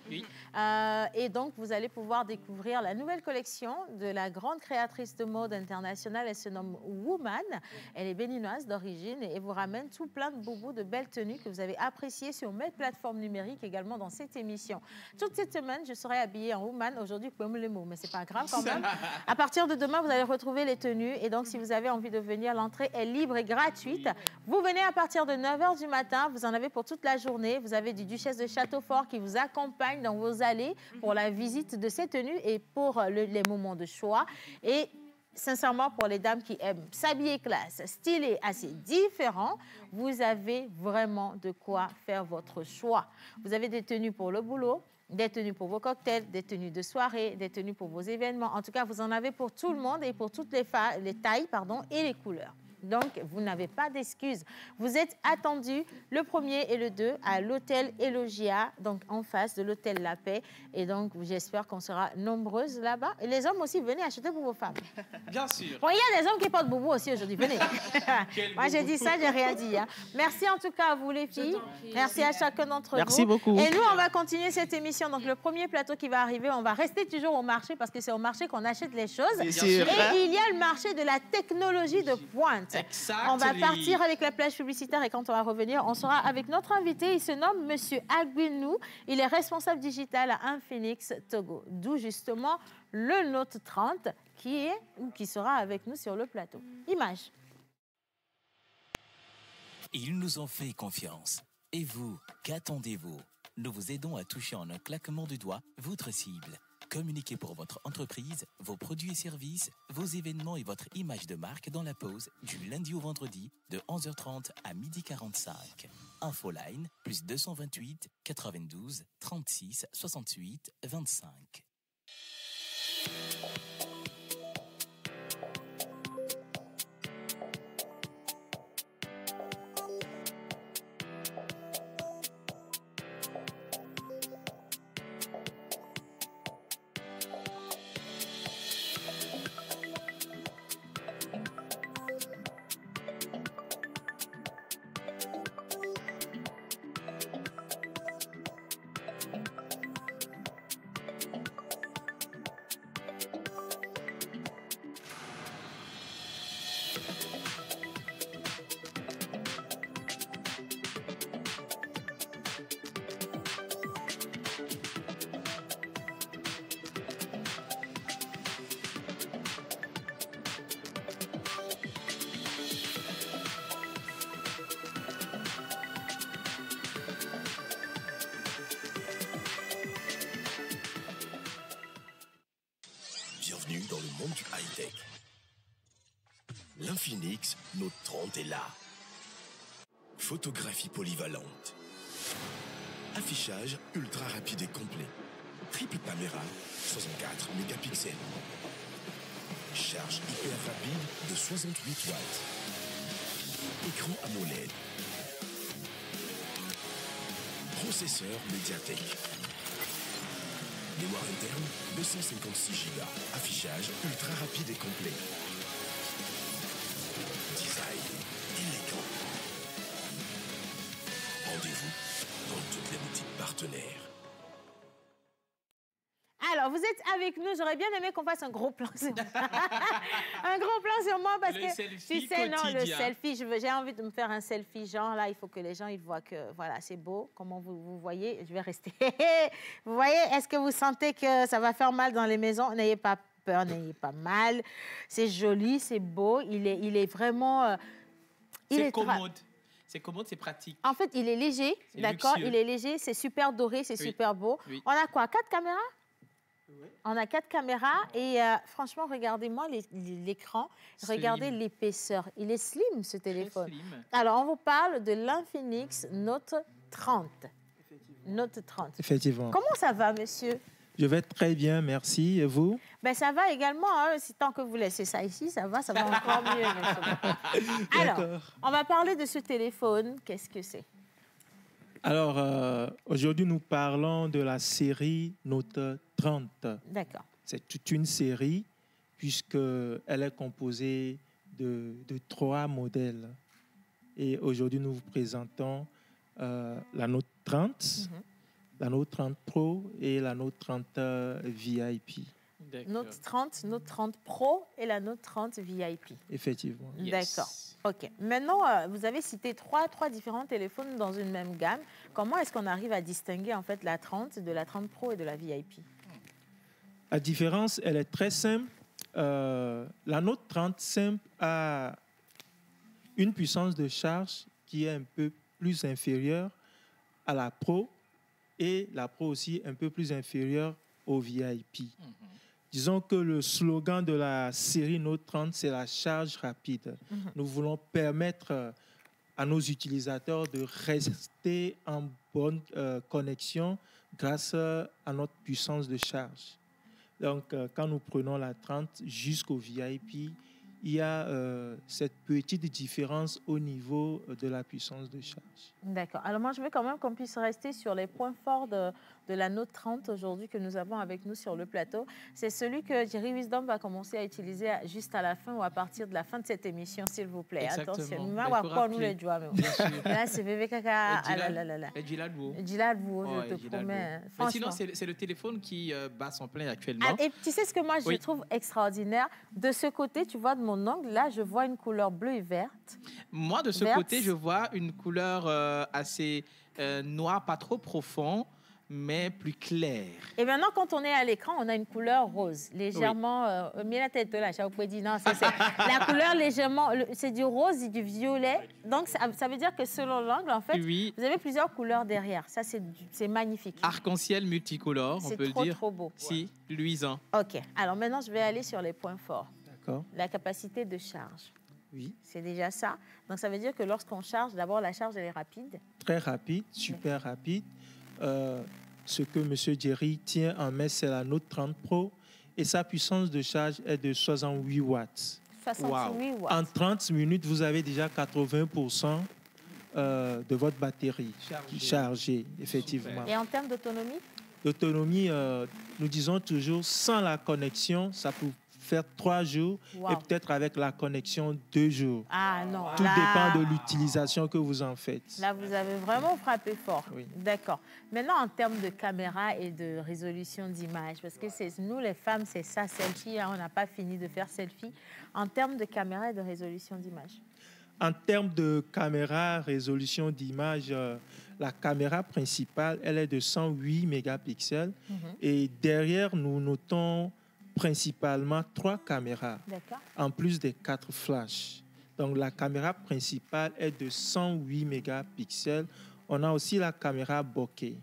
Et donc, vous allez pouvoir découvrir la nouvelle collection de la grande créatrice de mode internationale. Elle se nomme Woman. Elle est béninoise d'origine et vous ramène tout plein de boubous, de belles tenues que vous avez appréciées sur mes plateformes numériques également dans cette émission. Toute cette semaine, je serai habillée en woman. Aujourd'hui, vous pouvez me le mot, mais c'est pas grave quand même. À partir de demain, vous allez retrouver les tenues. Et donc, si vous avez envie de venir, l'entrée est libre et gratuite. Vous venez à partir de 9h du matin. Vous en avez pour toute la journée. Vous avez du Duchesse de Châteaufort qui vous accompagne dans vos allées pour la visite de ces tenues et pour les moments de choix. Et sincèrement, pour les dames qui aiment s'habiller classe, stylé, assez différent, vous avez vraiment de quoi faire votre choix. Vous avez des tenues pour le boulot, des tenues pour vos cocktails, des tenues de soirée, des tenues pour vos événements. En tout cas, vous en avez pour tout le monde et pour toutes les tailles et les couleurs. Donc, vous n'avez pas d'excuses. Vous êtes attendus le 1er et le 2 à l'hôtel Elogia, donc en face de l'hôtel La Paix. Et donc, j'espère qu'on sera nombreuses là-bas. Et les hommes aussi, venez acheter pour vos femmes. Bien sûr. Bon, il y a des hommes qui portent boubou aussi aujourd'hui. Venez. Moi, j'ai dit ça, j'ai rien dit. Hein. Merci en tout cas à vous, les filles. Merci à chacun d'entre vous. Merci beaucoup. Et nous, on va continuer cette émission. Donc, le premier plateau qui va arriver, on va rester toujours au marché parce que c'est au marché qu'on achète les choses. Et il y a le marché de la technologie de pointe. On va partir avec la plage publicitaire et quand on va revenir, on sera avec notre invité. Il se nomme Monsieur Agbinou. Il est responsable digital à Infinix Togo. D'où justement le Note 30 qui sera avec nous sur le plateau. Image. Ils nous ont fait confiance. Et vous, qu'attendez-vous? Nous vous aidons à toucher en un claquement de doigts votre cible. Communiquez pour votre entreprise, vos produits et services, vos événements et votre image de marque dans la pause du lundi au vendredi de 11h30 à 12h45. Infoline plus 228 92 36 68 25. Bienvenue dans le monde du high-tech. L'Infinix Note 30 est là. Photographie polyvalente. Affichage ultra rapide et complet. Triple caméra, 64 mégapixels. Charge hyper rapide de 68 watts. Écran AMOLED. Processeur MediaTek. Mémoire interne, 256 Go. Affichage ultra rapide et complet. Design élégant. Rendez-vous dans toutes les boutiques partenaires. Alors, vous êtes avec nous. J'aurais bien aimé qu'on fasse un gros plan sur moi. Un gros plan sur moi parce que, tu sais, non, le selfie, j'ai envie de me faire un selfie. Genre, là, il faut que les gens ils voient que, voilà, c'est beau. Comment vous voyez? Je vais rester. Vous voyez? Est-ce que vous sentez que ça va faire mal dans les maisons? N'ayez pas peur, n'ayez pas mal. C'est joli, c'est beau. Il est vraiment... c'est commode. C'est commode, c'est pratique. En fait, il est léger, d'accord? Il est léger, c'est super doré, c'est super beau. Oui. On a quoi? 4 caméras? Oui. On a 4 caméras et franchement, regardez-moi l'écran. Regardez l'épaisseur. Il est slim, ce téléphone. Slim. Alors, on vous parle de l'Infinix Note 30. Note 30. Effectivement. Comment ça va, monsieur? Je vais très bien, merci. Et vous? Ben, ça va également. Hein. Si tant que vous laissez ça ici, ça va encore mieux. Alors, on va parler de ce téléphone. Qu'est-ce que c'est? Alors, aujourd'hui, nous parlons de la série Note 30. D'accord. C'est toute une série puisqu'elle est composée de 3 modèles. Et aujourd'hui, nous vous présentons la Note 30, la Note 30 Pro et la Note 30 VIP. Note 30, Note 30 Pro et la Note 30 VIP. Effectivement. Yes. D'accord. OK. Maintenant, vous avez cité trois différents téléphones dans une même gamme. Comment est-ce qu'on arrive à distinguer en fait la 30 de la 30 Pro et de la VIP? La différence, elle est très simple. La Note 30 simple a une puissance de charge qui est un peu plus inférieure à la Pro et la Pro aussi un peu plus inférieure au VIP. Disons que le slogan de la série Note 30, c'est la charge rapide. Nous voulons permettre à nos utilisateurs de rester en bonne connexion grâce à notre puissance de charge. Donc, quand nous prenons la 30 jusqu'au VIP, il y a cette petite différence au niveau de la puissance de charge. D'accord. Alors moi, je veux quand même qu'on puisse rester sur les points forts de la Note 30 aujourd'hui que nous avons avec nous sur le plateau. C'est celui que Jerry Wisdom va commencer à utiliser juste à la fin ou à partir de la fin de cette émission, s'il vous plaît. Exactement. Attention, nous les doigts. Là, c'est bébé caca. Et Giladwo, je te promets. Mais sinon, c'est le téléphone qui bat son plein actuellement. Et tu sais ce que moi, je trouve extraordinaire? De ce côté, tu vois, de mon angle, là, je vois une couleur bleue et verte. Moi, de ce côté, je vois une couleur assez noire, pas trop profond, mais plus clair. Et maintenant, quand on est à l'écran, on a une couleur rose, légèrement... mais la tête là, je vous dis, non, c'est la couleur légèrement... C'est du rose et du violet. Donc, ça veut dire que selon l'angle, en fait, vous avez plusieurs couleurs derrière. Ça, c'est magnifique. Arc-en-ciel multicolore, on peut le dire. C'est trop beau. Si, luisant. OK. Alors maintenant, je vais aller sur les points forts. D'accord. La capacité de charge. Oui. C'est déjà ça. Donc, ça veut dire que lorsqu'on charge, d'abord, la charge, elle est rapide. Très rapide, super rapide. Ce que M. Jerry tient en main, c'est la Note 30 Pro et sa puissance de charge est de 68 watts. 68 watts. En 30 minutes, vous avez déjà 80% de votre batterie chargée, effectivement. Et en termes d'autonomie? L'autonomie, nous disons toujours, sans la connexion, ça peut faire 3 jours et peut-être avec la connexion 2 jours. Ah non. Tout dépend de l'utilisation que vous en faites. Là, vous avez vraiment frappé fort. Oui. D'accord. Maintenant, en termes de caméra et de résolution d'image, parce que nous, les femmes, c'est ça, selfie, hein, on n'a pas fini de faire selfie. En termes de caméra et de résolution d'image? En termes de caméra, résolution d'image, la caméra principale, elle est de 108 mégapixels. Et derrière, nous notons principalement 3 caméras, en plus des 4 flashs. Donc, la caméra principale est de 108 mégapixels. On a aussi la caméra bokeh.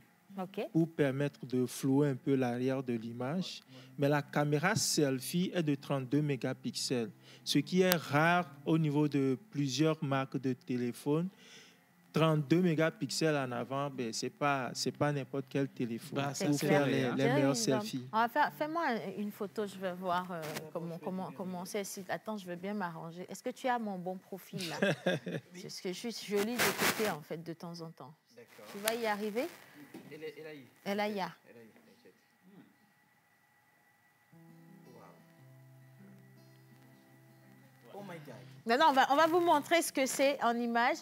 pour permettre de flouer un peu l'arrière de l'image. Mais la caméra selfie est de 32 mégapixels, ce qui est rare au niveau de plusieurs marques de téléphones. 32 mégapixels en avant, ben, c'est pas n'importe quel téléphone pour faire les meilleurs selfies. Fais-moi une photo, je vais voir comment c'est. Attends, je veux bien m'arranger. Est-ce que tu as mon bon profil là? Parce que je suis jolie de côté en fait de temps en temps. Tu vas y arriver? Elle a y a. Oh my God. Maintenant, on va vous montrer ce que c'est en image.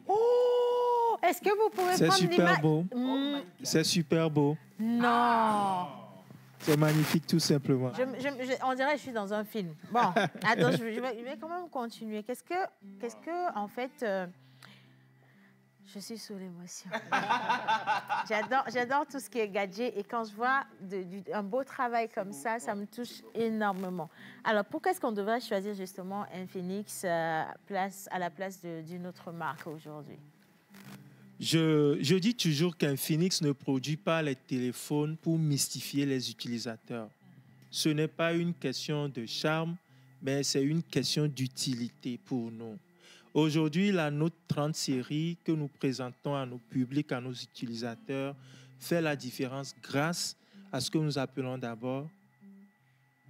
Oh, est-ce que vous pouvez prendre l'image? C'est super beau. C'est super beau. Non. C'est magnifique, tout simplement. On dirait que je suis dans un film. Bon, attends, je vais quand même continuer. Qu'est-ce que en fait, je suis sous l'émotion. J'adore tout ce qui est gadget et quand je vois un beau travail comme ça me touche énormément. Alors, pourquoi est-ce qu'on devrait choisir justement Infinix à la place d'une autre marque aujourd'hui? Je dis toujours qu'Infinix ne produit pas les téléphones pour mystifier les utilisateurs. Ce n'est pas une question de charme, mais c'est une question d'utilité pour nous. Aujourd'hui, la Note 30 série que nous présentons à nos publics, à nos utilisateurs, fait la différence grâce à ce que nous appelons d'abord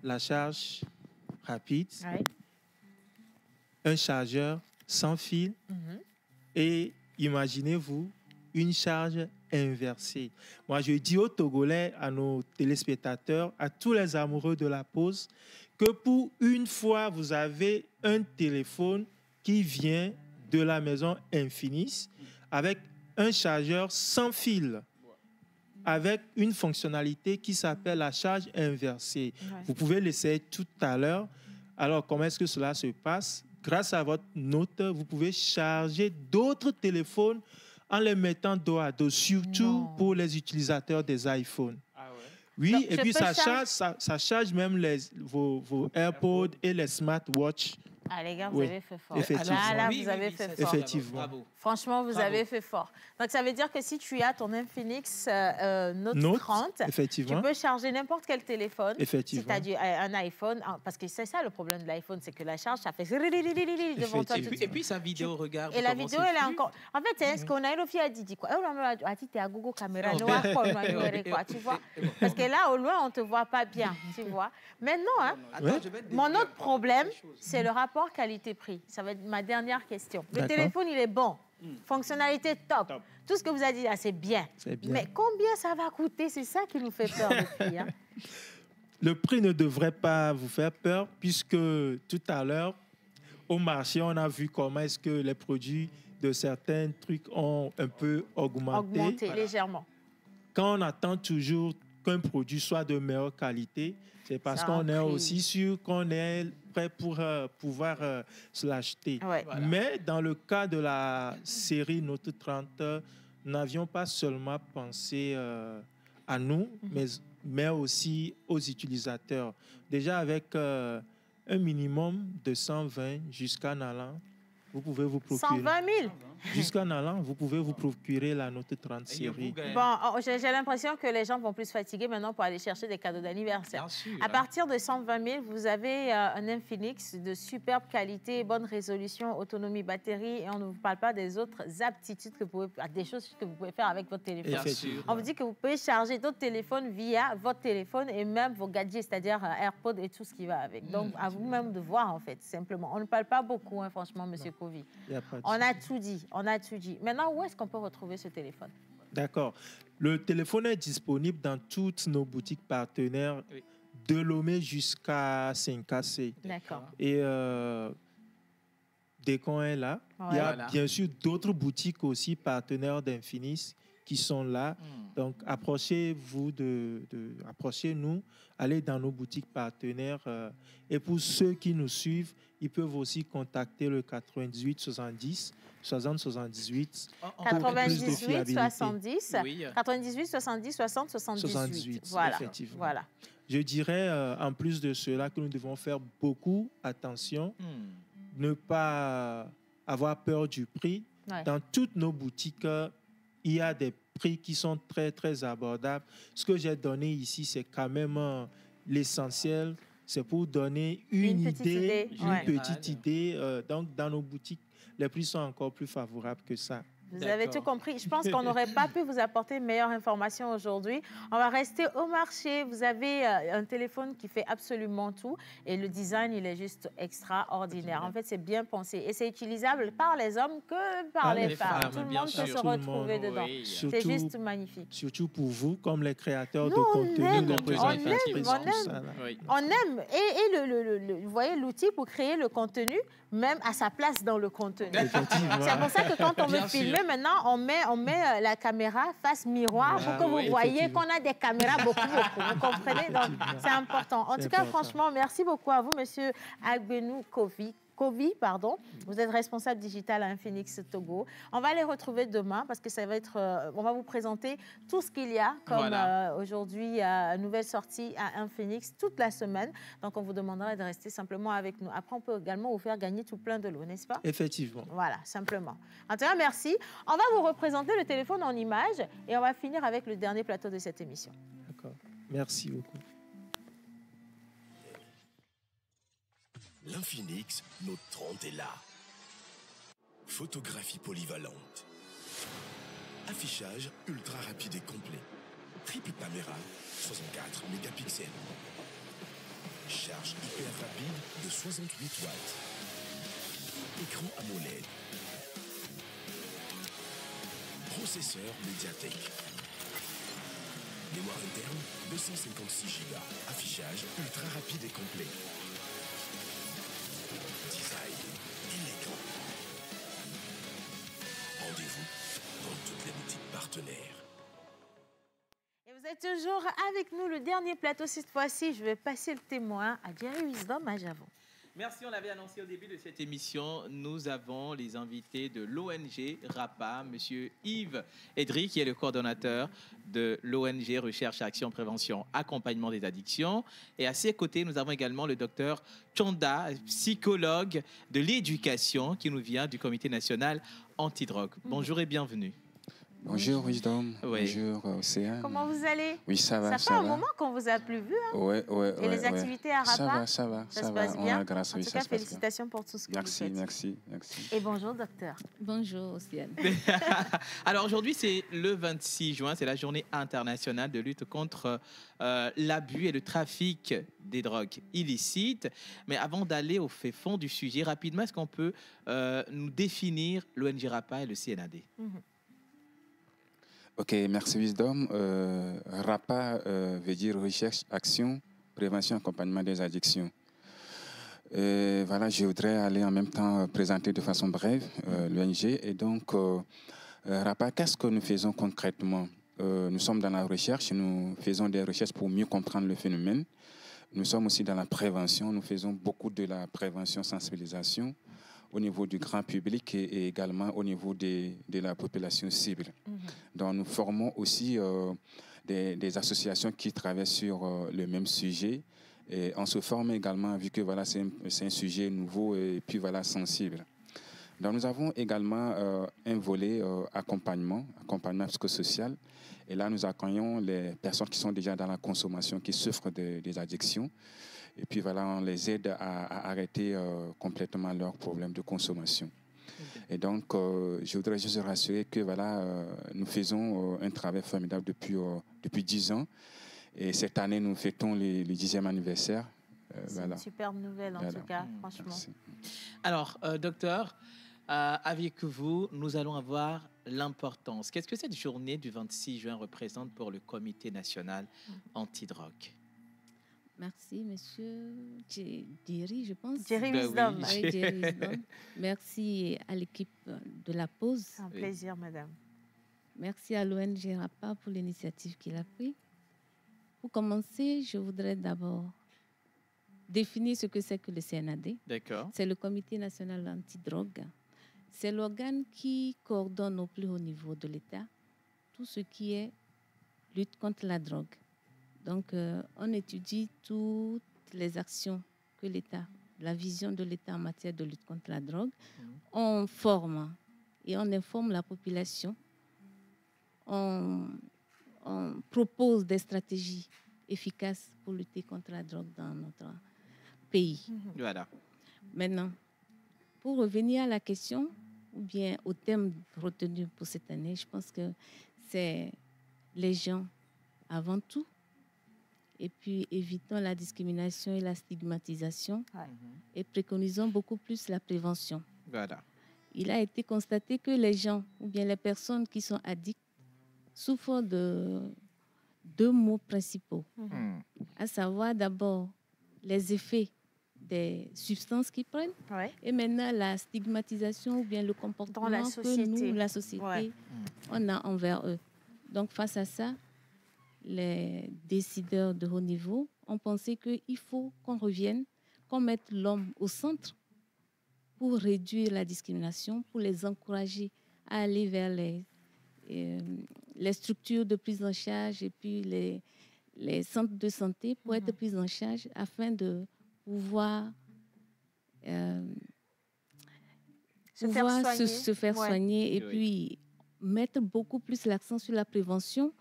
la charge rapide, un chargeur sans fil et, imaginez-vous, une charge inversée. Moi, je dis aux Togolais, à nos téléspectateurs, à tous les amoureux de la pause, que pour une fois, vous avez un téléphone qui vient de la maison Infinix avec un chargeur sans fil, avec une fonctionnalité qui s'appelle la charge inversée. Vous pouvez l'essayer tout à l'heure. Alors, comment est-ce que cela se passe? Grâce à votre Note, vous pouvez charger d'autres téléphones en les mettant dos à dos, surtout pour les utilisateurs des iPhones. Oui, donc, et puis ça charge même vos AirPods et les smartwatches. Ah, les gars, vous avez fait fort. Effectivement. Là, vous avez fait fort. Effectivement. Bravo. Franchement, vous avez fait fort. Donc, ça veut dire que si tu as ton Infinix Note 30, tu peux charger n'importe quel téléphone. Effectivement. Si tu as un iPhone, parce que c'est ça le problème de l'iPhone, c'est que la charge, ça fait devant toi. Et puis sa vidéo, regarde. Et la vidéo, elle est encore... En fait, c'est ce qu'on a eu le fil à Didi, quoi. A dit, t'es à Google Caméra, tu vois. Parce que là, au loin, on ne te voit pas bien, tu vois. Maintenant, mon autre problème, c'est le rapport qualité-prix. Ça va être ma dernière question. Le téléphone, il est bon. Fonctionnalité top. Tout ce que vous avez dit là, c'est bien. Mais combien ça va coûter? C'est ça qui nous fait peur, le prix. Le prix ne devrait pas vous faire peur puisque tout à l'heure, au marché, on a vu comment est-ce que les produits de certains trucs ont un peu augmenté. Légèrement. Quand on attend toujours qu'un produit soit de meilleure qualité, c'est parce qu'on est aussi sûr qu'on est prêt pour pouvoir se l'acheter. Mais dans le cas de la série Note 30, nous n'avions pas seulement pensé à nous, mais aussi aux utilisateurs. Déjà avec un minimum de 120 jusqu'en allant, vous pouvez vous procurer. 120 000 Jusqu'en allant, vous pouvez vous procurer la Note 30 série. Bon, j'ai l'impression que les gens vont plus fatiguer maintenant pour aller chercher des cadeaux d'anniversaire. À partir de 120 000, vous avez un Infinix de superbe qualité, bonne résolution, autonomie batterie, et on ne vous parle pas des autres aptitudes des choses que vous pouvez faire avec votre téléphone. On vous dit que vous pouvez charger d'autres téléphones via votre téléphone et même vos gadgets, c'est-à-dire AirPods et tout ce qui va avec. Donc, à vous-même de voir, en fait, simplement. On ne parle pas beaucoup, hein, franchement, Monsieur Kovi. On a tout dit. On a tout dit. Maintenant, où est-ce qu'on peut retrouver ce téléphone? D'accord. Le téléphone est disponible dans toutes nos boutiques partenaires, de Lomé jusqu'à 5KC. D'accord. Et dès qu'on est là, il y a bien sûr d'autres boutiques aussi partenaires d'Infinix qui sont là. Donc, approchez-nous, allez dans nos boutiques partenaires. Et pour ceux qui nous suivent, ils peuvent aussi contacter le 98 70 60 78. 98 70 98 70 60 78. Voilà. Effectivement. Voilà. Je dirais, en plus de cela, que nous devons faire beaucoup attention, ne pas avoir peur du prix. Dans toutes nos boutiques, il y a des prix qui sont très, très abordables. Ce que j'ai donné ici, c'est quand même l'essentiel. C'est pour donner une petite idée. Donc, dans nos boutiques, les prix sont encore plus favorables que ça. Vous avez tout compris. Je pense qu'on n'aurait pas pu vous apporter une meilleure information aujourd'hui. On va rester au marché. Vous avez un téléphone qui fait absolument tout et le design, il est juste extraordinaire. En fait, c'est bien pensé et c'est utilisable par les hommes que par les femmes. Tout le monde peut se retrouver dedans. Oui. C'est juste magnifique. Surtout pour vous, comme les créateurs de contenu, on aime. Et vous voyez, l'outil pour créer le contenu, même à sa place dans le contenu. C'est pour ça que quand on veut filmer, maintenant, on met la caméra face miroir pour que vous voyez qu'on a des caméras beaucoup. Vous comprenez? Donc, c'est important. En tout cas, franchement, merci beaucoup à vous, Monsieur Agbenou Kovi. Pardon. Vous êtes responsable digital à Infinix Togo. On va les retrouver demain parce que ça va être. On va vous présenter tout ce qu'il y a comme aujourd'hui nouvelle sortie à Infinix toute la semaine. Donc on vous demandera de rester simplement avec nous. Après, on peut également vous faire gagner tout plein de lots, n'est-ce pas? Effectivement. Voilà, simplement. En tout cas, merci. On va vous représenter le téléphone en image et on va finir avec le dernier plateau de cette émission. D'accord. Merci beaucoup. L'Infinix Note 30 est là. Photographie polyvalente. Affichage ultra rapide et complet. Triple caméra, 64 mégapixels. Charge hyper rapide de 68 watts. Écran AMOLED. Processeur MediaTek. Mémoire interne, 256 Go. Affichage ultra rapide et complet. Rendez-vous dans toutes les boutiques partenaires. Et vous êtes toujours avec nous, le dernier plateau. Cette fois-ci, je vais passer le témoin à Jerry Wisdom à Javon. Merci, on l'avait annoncé au début de cette émission. Nous avons les invités de l'ONG RAPA, M. Yves Edry, qui est le coordonnateur de l'ONG Recherche, Action, Prévention, Accompagnement des addictions. Et à ses côtés, nous avons également le docteur Chonda, psychologue de l'éducation, qui nous vient du Comité national antidrogue. Bonjour et bienvenue. Bonjour Wisdom, bonjour Océane. Comment vous allez? Oui, ça va. Ça fait un moment qu'on vous a plus vu. Hein? Et les activités à Rapa? Ça va. Ça se passe bien. Grâce, en tout cas, félicitations pour tout ce que vous faites. Merci. Et bonjour docteur. Bonjour Océane. Alors aujourd'hui, c'est le 26 juin, c'est la journée internationale de lutte contre l'abus et le trafic des drogues illicites. Mais avant d'aller au fait fond du sujet, rapidement, est-ce qu'on peut nous définir l'ONG RAPA et le CNAD? Ok, merci Wisdom. RAPA veut dire Recherche, Action, Prévention, Accompagnement des addictions. Voilà, je voudrais aller en même temps présenter de façon brève l'ONG. Et donc, RAPA, qu'est-ce que nous faisons concrètement? Nous sommes dans la recherche, nous faisons des recherches pour mieux comprendre le phénomène. Nous sommes aussi dans la prévention, nous faisons beaucoup de la prévention, sensibilisation au niveau du grand public et également au niveau de la population cible. Donc nous formons aussi des associations qui travaillent sur le même sujet. Et on se forme également, vu que voilà, c'est un sujet nouveau et puis voilà, sensible. Donc nous avons également un volet accompagnement psychosocial. Et là, nous accueillons les personnes qui sont déjà dans la consommation, qui souffrent des addictions. Et puis voilà, on les aide à arrêter complètement leurs problèmes de consommation. Et donc, je voudrais juste rassurer que voilà, nous faisons un travail formidable depuis 10 ans. Et cette année, nous fêtons le 10e anniversaire. C'est une superbe nouvelle, en tout cas, franchement. Merci. Alors, docteur, avec vous, nous allons avoir l'importance. Qu'est-ce que cette journée du 26 juin représente pour le Comité national antidrogue? Merci, monsieur Jerry, je pense. Jerry Wisdom. Oui, Jerry Wisdom. Merci à l'équipe de la pause. C'est un plaisir, madame. Merci à l'ONG RAPA pour l'initiative qu'il a prise. Pour commencer, je voudrais d'abord définir ce que c'est que le CNAD. D'accord. C'est le Comité national antidrogue. C'est l'organe qui coordonne au plus haut niveau de l'État tout ce qui est lutte contre la drogue. Donc, on étudie toutes les actions que l'État, la vision de l'État en matière de lutte contre la drogue. On forme et on informe la population. on propose des stratégies efficaces pour lutter contre la drogue dans notre pays. Voilà. Maintenant, pour revenir à la question, ou bien au thème retenu pour cette année, je pense que c'est les gens avant tout. Et puis, évitons la discrimination et la stigmatisation et préconisons beaucoup plus la prévention. Voilà. Il a été constaté que les gens, ou bien les personnes qui sont addictes, souffrent de 2 maux principaux, à savoir d'abord les effets des substances qu'ils prennent et maintenant la stigmatisation ou bien le comportement que nous, la société, on a envers eux. Donc, face à ça, les décideurs de haut niveau ont pensé qu'il faut qu'on revienne, qu'on mette l'homme au centre pour réduire la discrimination, pour les encourager à aller vers les structures de prise en charge et puis les centres de santé pour être pris en charge afin de pouvoir se faire soigner et puis mettre beaucoup plus l'accent sur la prévention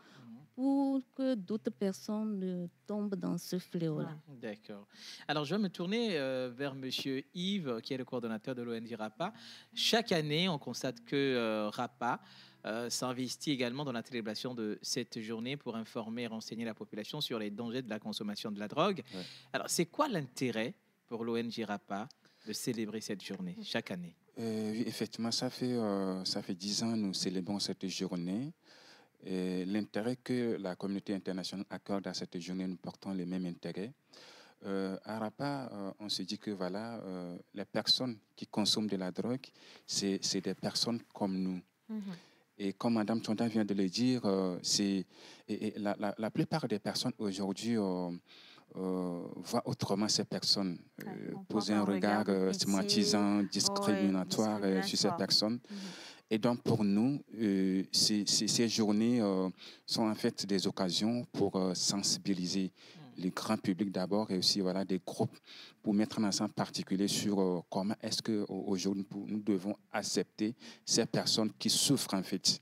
pour que d'autres personnes ne tombent dans ce fléau-là. D'accord. Alors, je vais me tourner vers M. Yves, qui est le coordonnateur de l'ONG RAPA. Chaque année, on constate que RAPA s'investit également dans la célébration de cette journée pour informer et renseigner la population sur les dangers de la consommation de la drogue. Alors, c'est quoi l'intérêt pour l'ONG RAPA de célébrer cette journée chaque année? Oui, effectivement, ça fait 10 ans que nous célébrons cette journée. L'intérêt que la communauté internationale accorde à cette journée, nous portons les mêmes intérêts. À RAPA, on se dit que voilà, les personnes qui consomment de la drogue, c'est des personnes comme nous. Et comme Mme Chonda vient de le dire, la plupart des personnes aujourd'hui voient autrement ces personnes, poser un regard stigmatisant, discriminatoire sur ces personnes. Et donc, pour nous, ces journées sont en fait des occasions pour sensibiliser le grand public d'abord et aussi voilà, des groupes pour mettre un accent particulier sur comment est-ce qu'aujourd'hui nous devons accepter ces personnes qui souffrent en fait.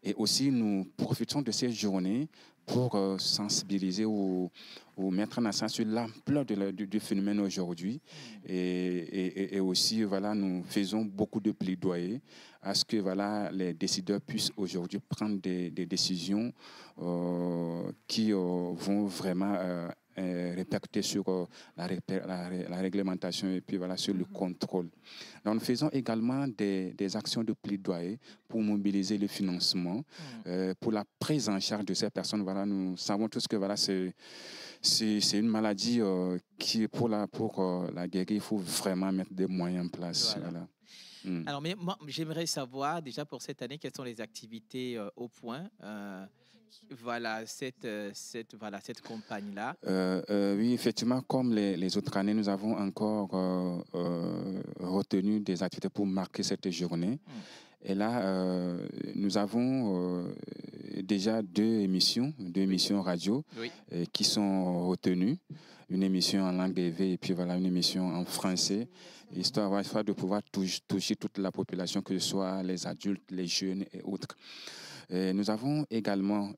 Et aussi, nous profitons de ces journées pour sensibiliser ou mettre un accent sur l'ampleur du phénomène aujourd'hui. Et aussi, voilà, nous faisons beaucoup de plaidoyer à ce que voilà, les décideurs puissent aujourd'hui prendre des décisions qui vont vraiment répercuter sur la réglementation et puis voilà, sur le contrôle. Donc, nous faisons également des actions de plaidoyer pour mobiliser le financement, pour la prise en charge de ces personnes. Voilà, nous savons tous que voilà, c'est une maladie qui, pour la guérir, il faut vraiment mettre des moyens en place. Voilà. Alors, mais moi, j'aimerais savoir déjà pour cette année, quelles sont les activités au point voilà, cette campagne-là. Oui, effectivement, comme les autres années, nous avons encore retenu des activités pour marquer cette journée. Et là, nous avons déjà deux émissions radio qui sont retenues. Une émission en langue EV et puis voilà, une émission en français, histoire de pouvoir toucher toute la population, que ce soit les adultes, les jeunes et autres. Et nous avons également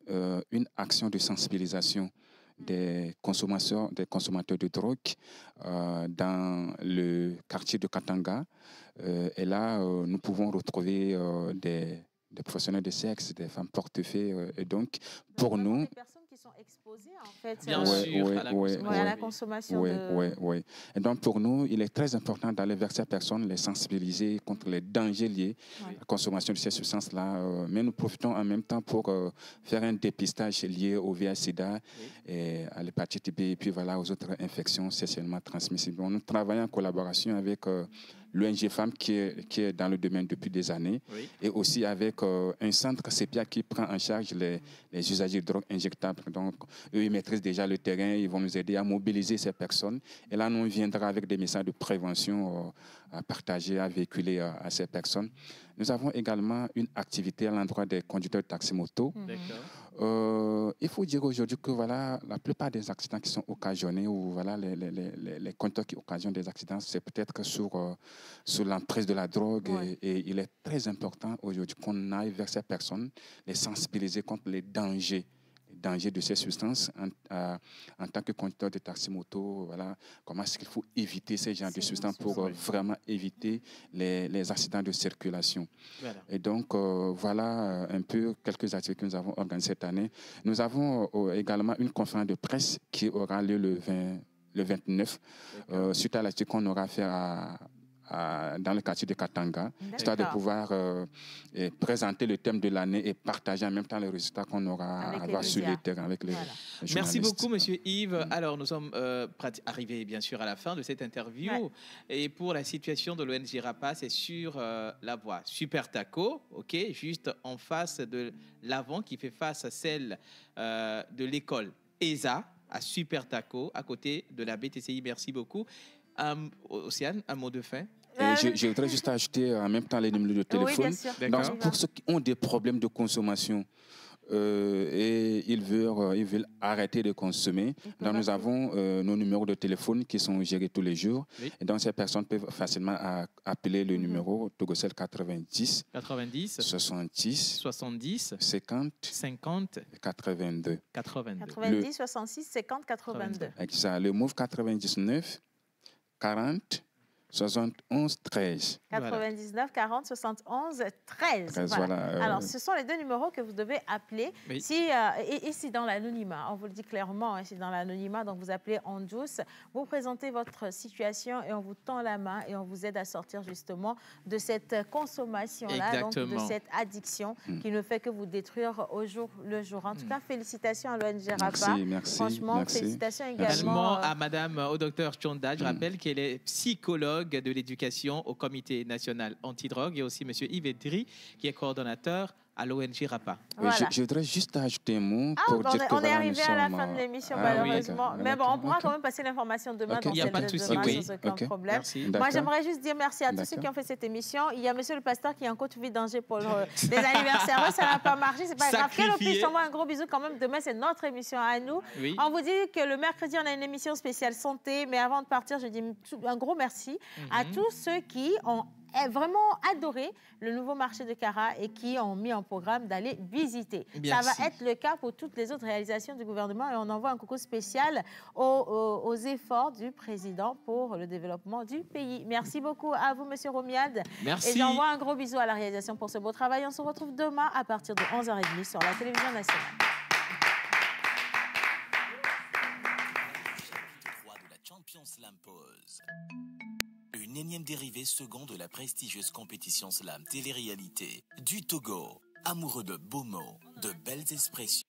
une action de sensibilisation des consommateurs de drogue dans le quartier de Katanga. Et là, nous pouvons retrouver des professionnels de sexe, des femmes portefeuilles. Et donc, pour nous... Des personnes qui sont exposées, en fait, bien sûr, à la consommation Oui. Et donc, pour nous, il est très important d'aller vers ces personnes, les sensibiliser contre les dangers liés à la consommation de ces substances-là. Mais nous profitons en même temps pour faire un dépistage lié au VIH-Sida et à l'hépatite B et puis voilà, aux autres infections sexuellement transmissibles. Nous travaillons en collaboration avec l'ONG Femmes qui est dans le domaine depuis des années et aussi avec un centre CEPIA qui prend en charge les usagers de drogue injectables. Donc, eux, ils maîtrisent déjà le terrain, ils vont nous aider à mobiliser ces personnes. Et là, nous, on viendra avec des messages de prévention à partager, à véhiculer à ces personnes. Nous avons également une activité à l'endroit des conducteurs de taxi-moto Il faut dire aujourd'hui que voilà, la plupart des accidents qui sont occasionnés ou voilà, les conducteurs qui occasionnent des accidents, c'est peut-être sur l'emprise de la drogue. Et il est très important aujourd'hui qu'on aille vers ces personnes, les sensibiliser contre les dangers de ces substances en tant que conducteur de taxi-moto. Voilà, comment est-ce qu'il faut éviter ces genres de substances pour vraiment éviter les accidents de circulation. Voilà. Et donc, voilà un peu quelques activités que nous avons organisées cette année. Nous avons également une conférence de presse qui aura lieu le 29, suite à l'activité qu'on aura fait dans le quartier de Katanga, histoire de pouvoir présenter le thème de l'année et partager en même temps les résultats qu'on aura sur le terrain avec les journalistes. Merci beaucoup, Monsieur Yves. Alors, nous sommes arrivés, bien sûr, à la fin de cette interview. Et pour la situation de l'ONG RAPA, c'est sur la voie Super Taco, juste en face de l'avant qui fait face à celle de l'école ESA, à Super Taco, à côté de la BTCI. Merci beaucoup. Océane, un mot de fin? Je voudrais juste ajouter en même temps les numéros de téléphone. Donc, pour ceux qui ont des problèmes de consommation et ils veulent arrêter de consommer, donc nous avons nos numéros de téléphone qui sont gérés tous les jours. Et donc, ces personnes peuvent facilement appeler le numéro Togocel 90 70 50 82. 90 66 50 82. Exact. Le MOVE 99 40 71 13. 99 40 71 13. Voilà. Alors, ce sont les deux numéros que vous devez appeler. Si dans l'anonymat, on vous le dit clairement, c'est dans l'anonymat, donc vous appelez en douce, vous présentez votre situation et on vous tend la main et on vous aide à sortir justement de cette consommation-là, donc de cette addiction qui ne fait que vous détruire au jour le jour. En tout cas, félicitations à l'ONG RAPA. Merci. Franchement, félicitations également à Madame, au docteur Chonda. Je rappelle qu'elle est psychologue de l'éducation au Comité national antidrogue et aussi M. Yves Edry, qui est coordonnateur à l'ONG RAPA. Voilà. Je voudrais juste ajouter un mot pour dire que on est arrivé à la fin de l'émission, malheureusement. Mais bon, on pourra quand même passer l'information demain dans Il n'y a pas de souci. Sans aucun problème. Merci. Moi, j'aimerais juste dire merci à tous ceux qui ont fait cette émission. Il y a Monsieur le pasteur qui est en côte vide danger pour les anniversaires. Ça n'a pas marché, c'est pas grave. Quel opus, un gros bisou quand même. Demain, c'est notre émission à nous. On vous dit que le mercredi, on a une émission spéciale santé. Mais avant de partir, je dis un gros merci à tous ceux qui ont vraiment adoré le nouveau marché de Kara et qui ont mis en programme d'aller visiter. Ça va être le cas pour toutes les autres réalisations du gouvernement et on envoie un coucou spécial aux efforts du président pour le développement du pays. Merci beaucoup à vous, Monsieur Romiald. Merci. Et j'envoie un gros bisou à la réalisation pour ce beau travail. On se retrouve demain à partir de 11h30 sur la télévision nationale. Slam pause. Une énième dérivée second de la prestigieuse compétition slam télé-réalité du Togo. Amoureux de beaux mots, de belles expressions.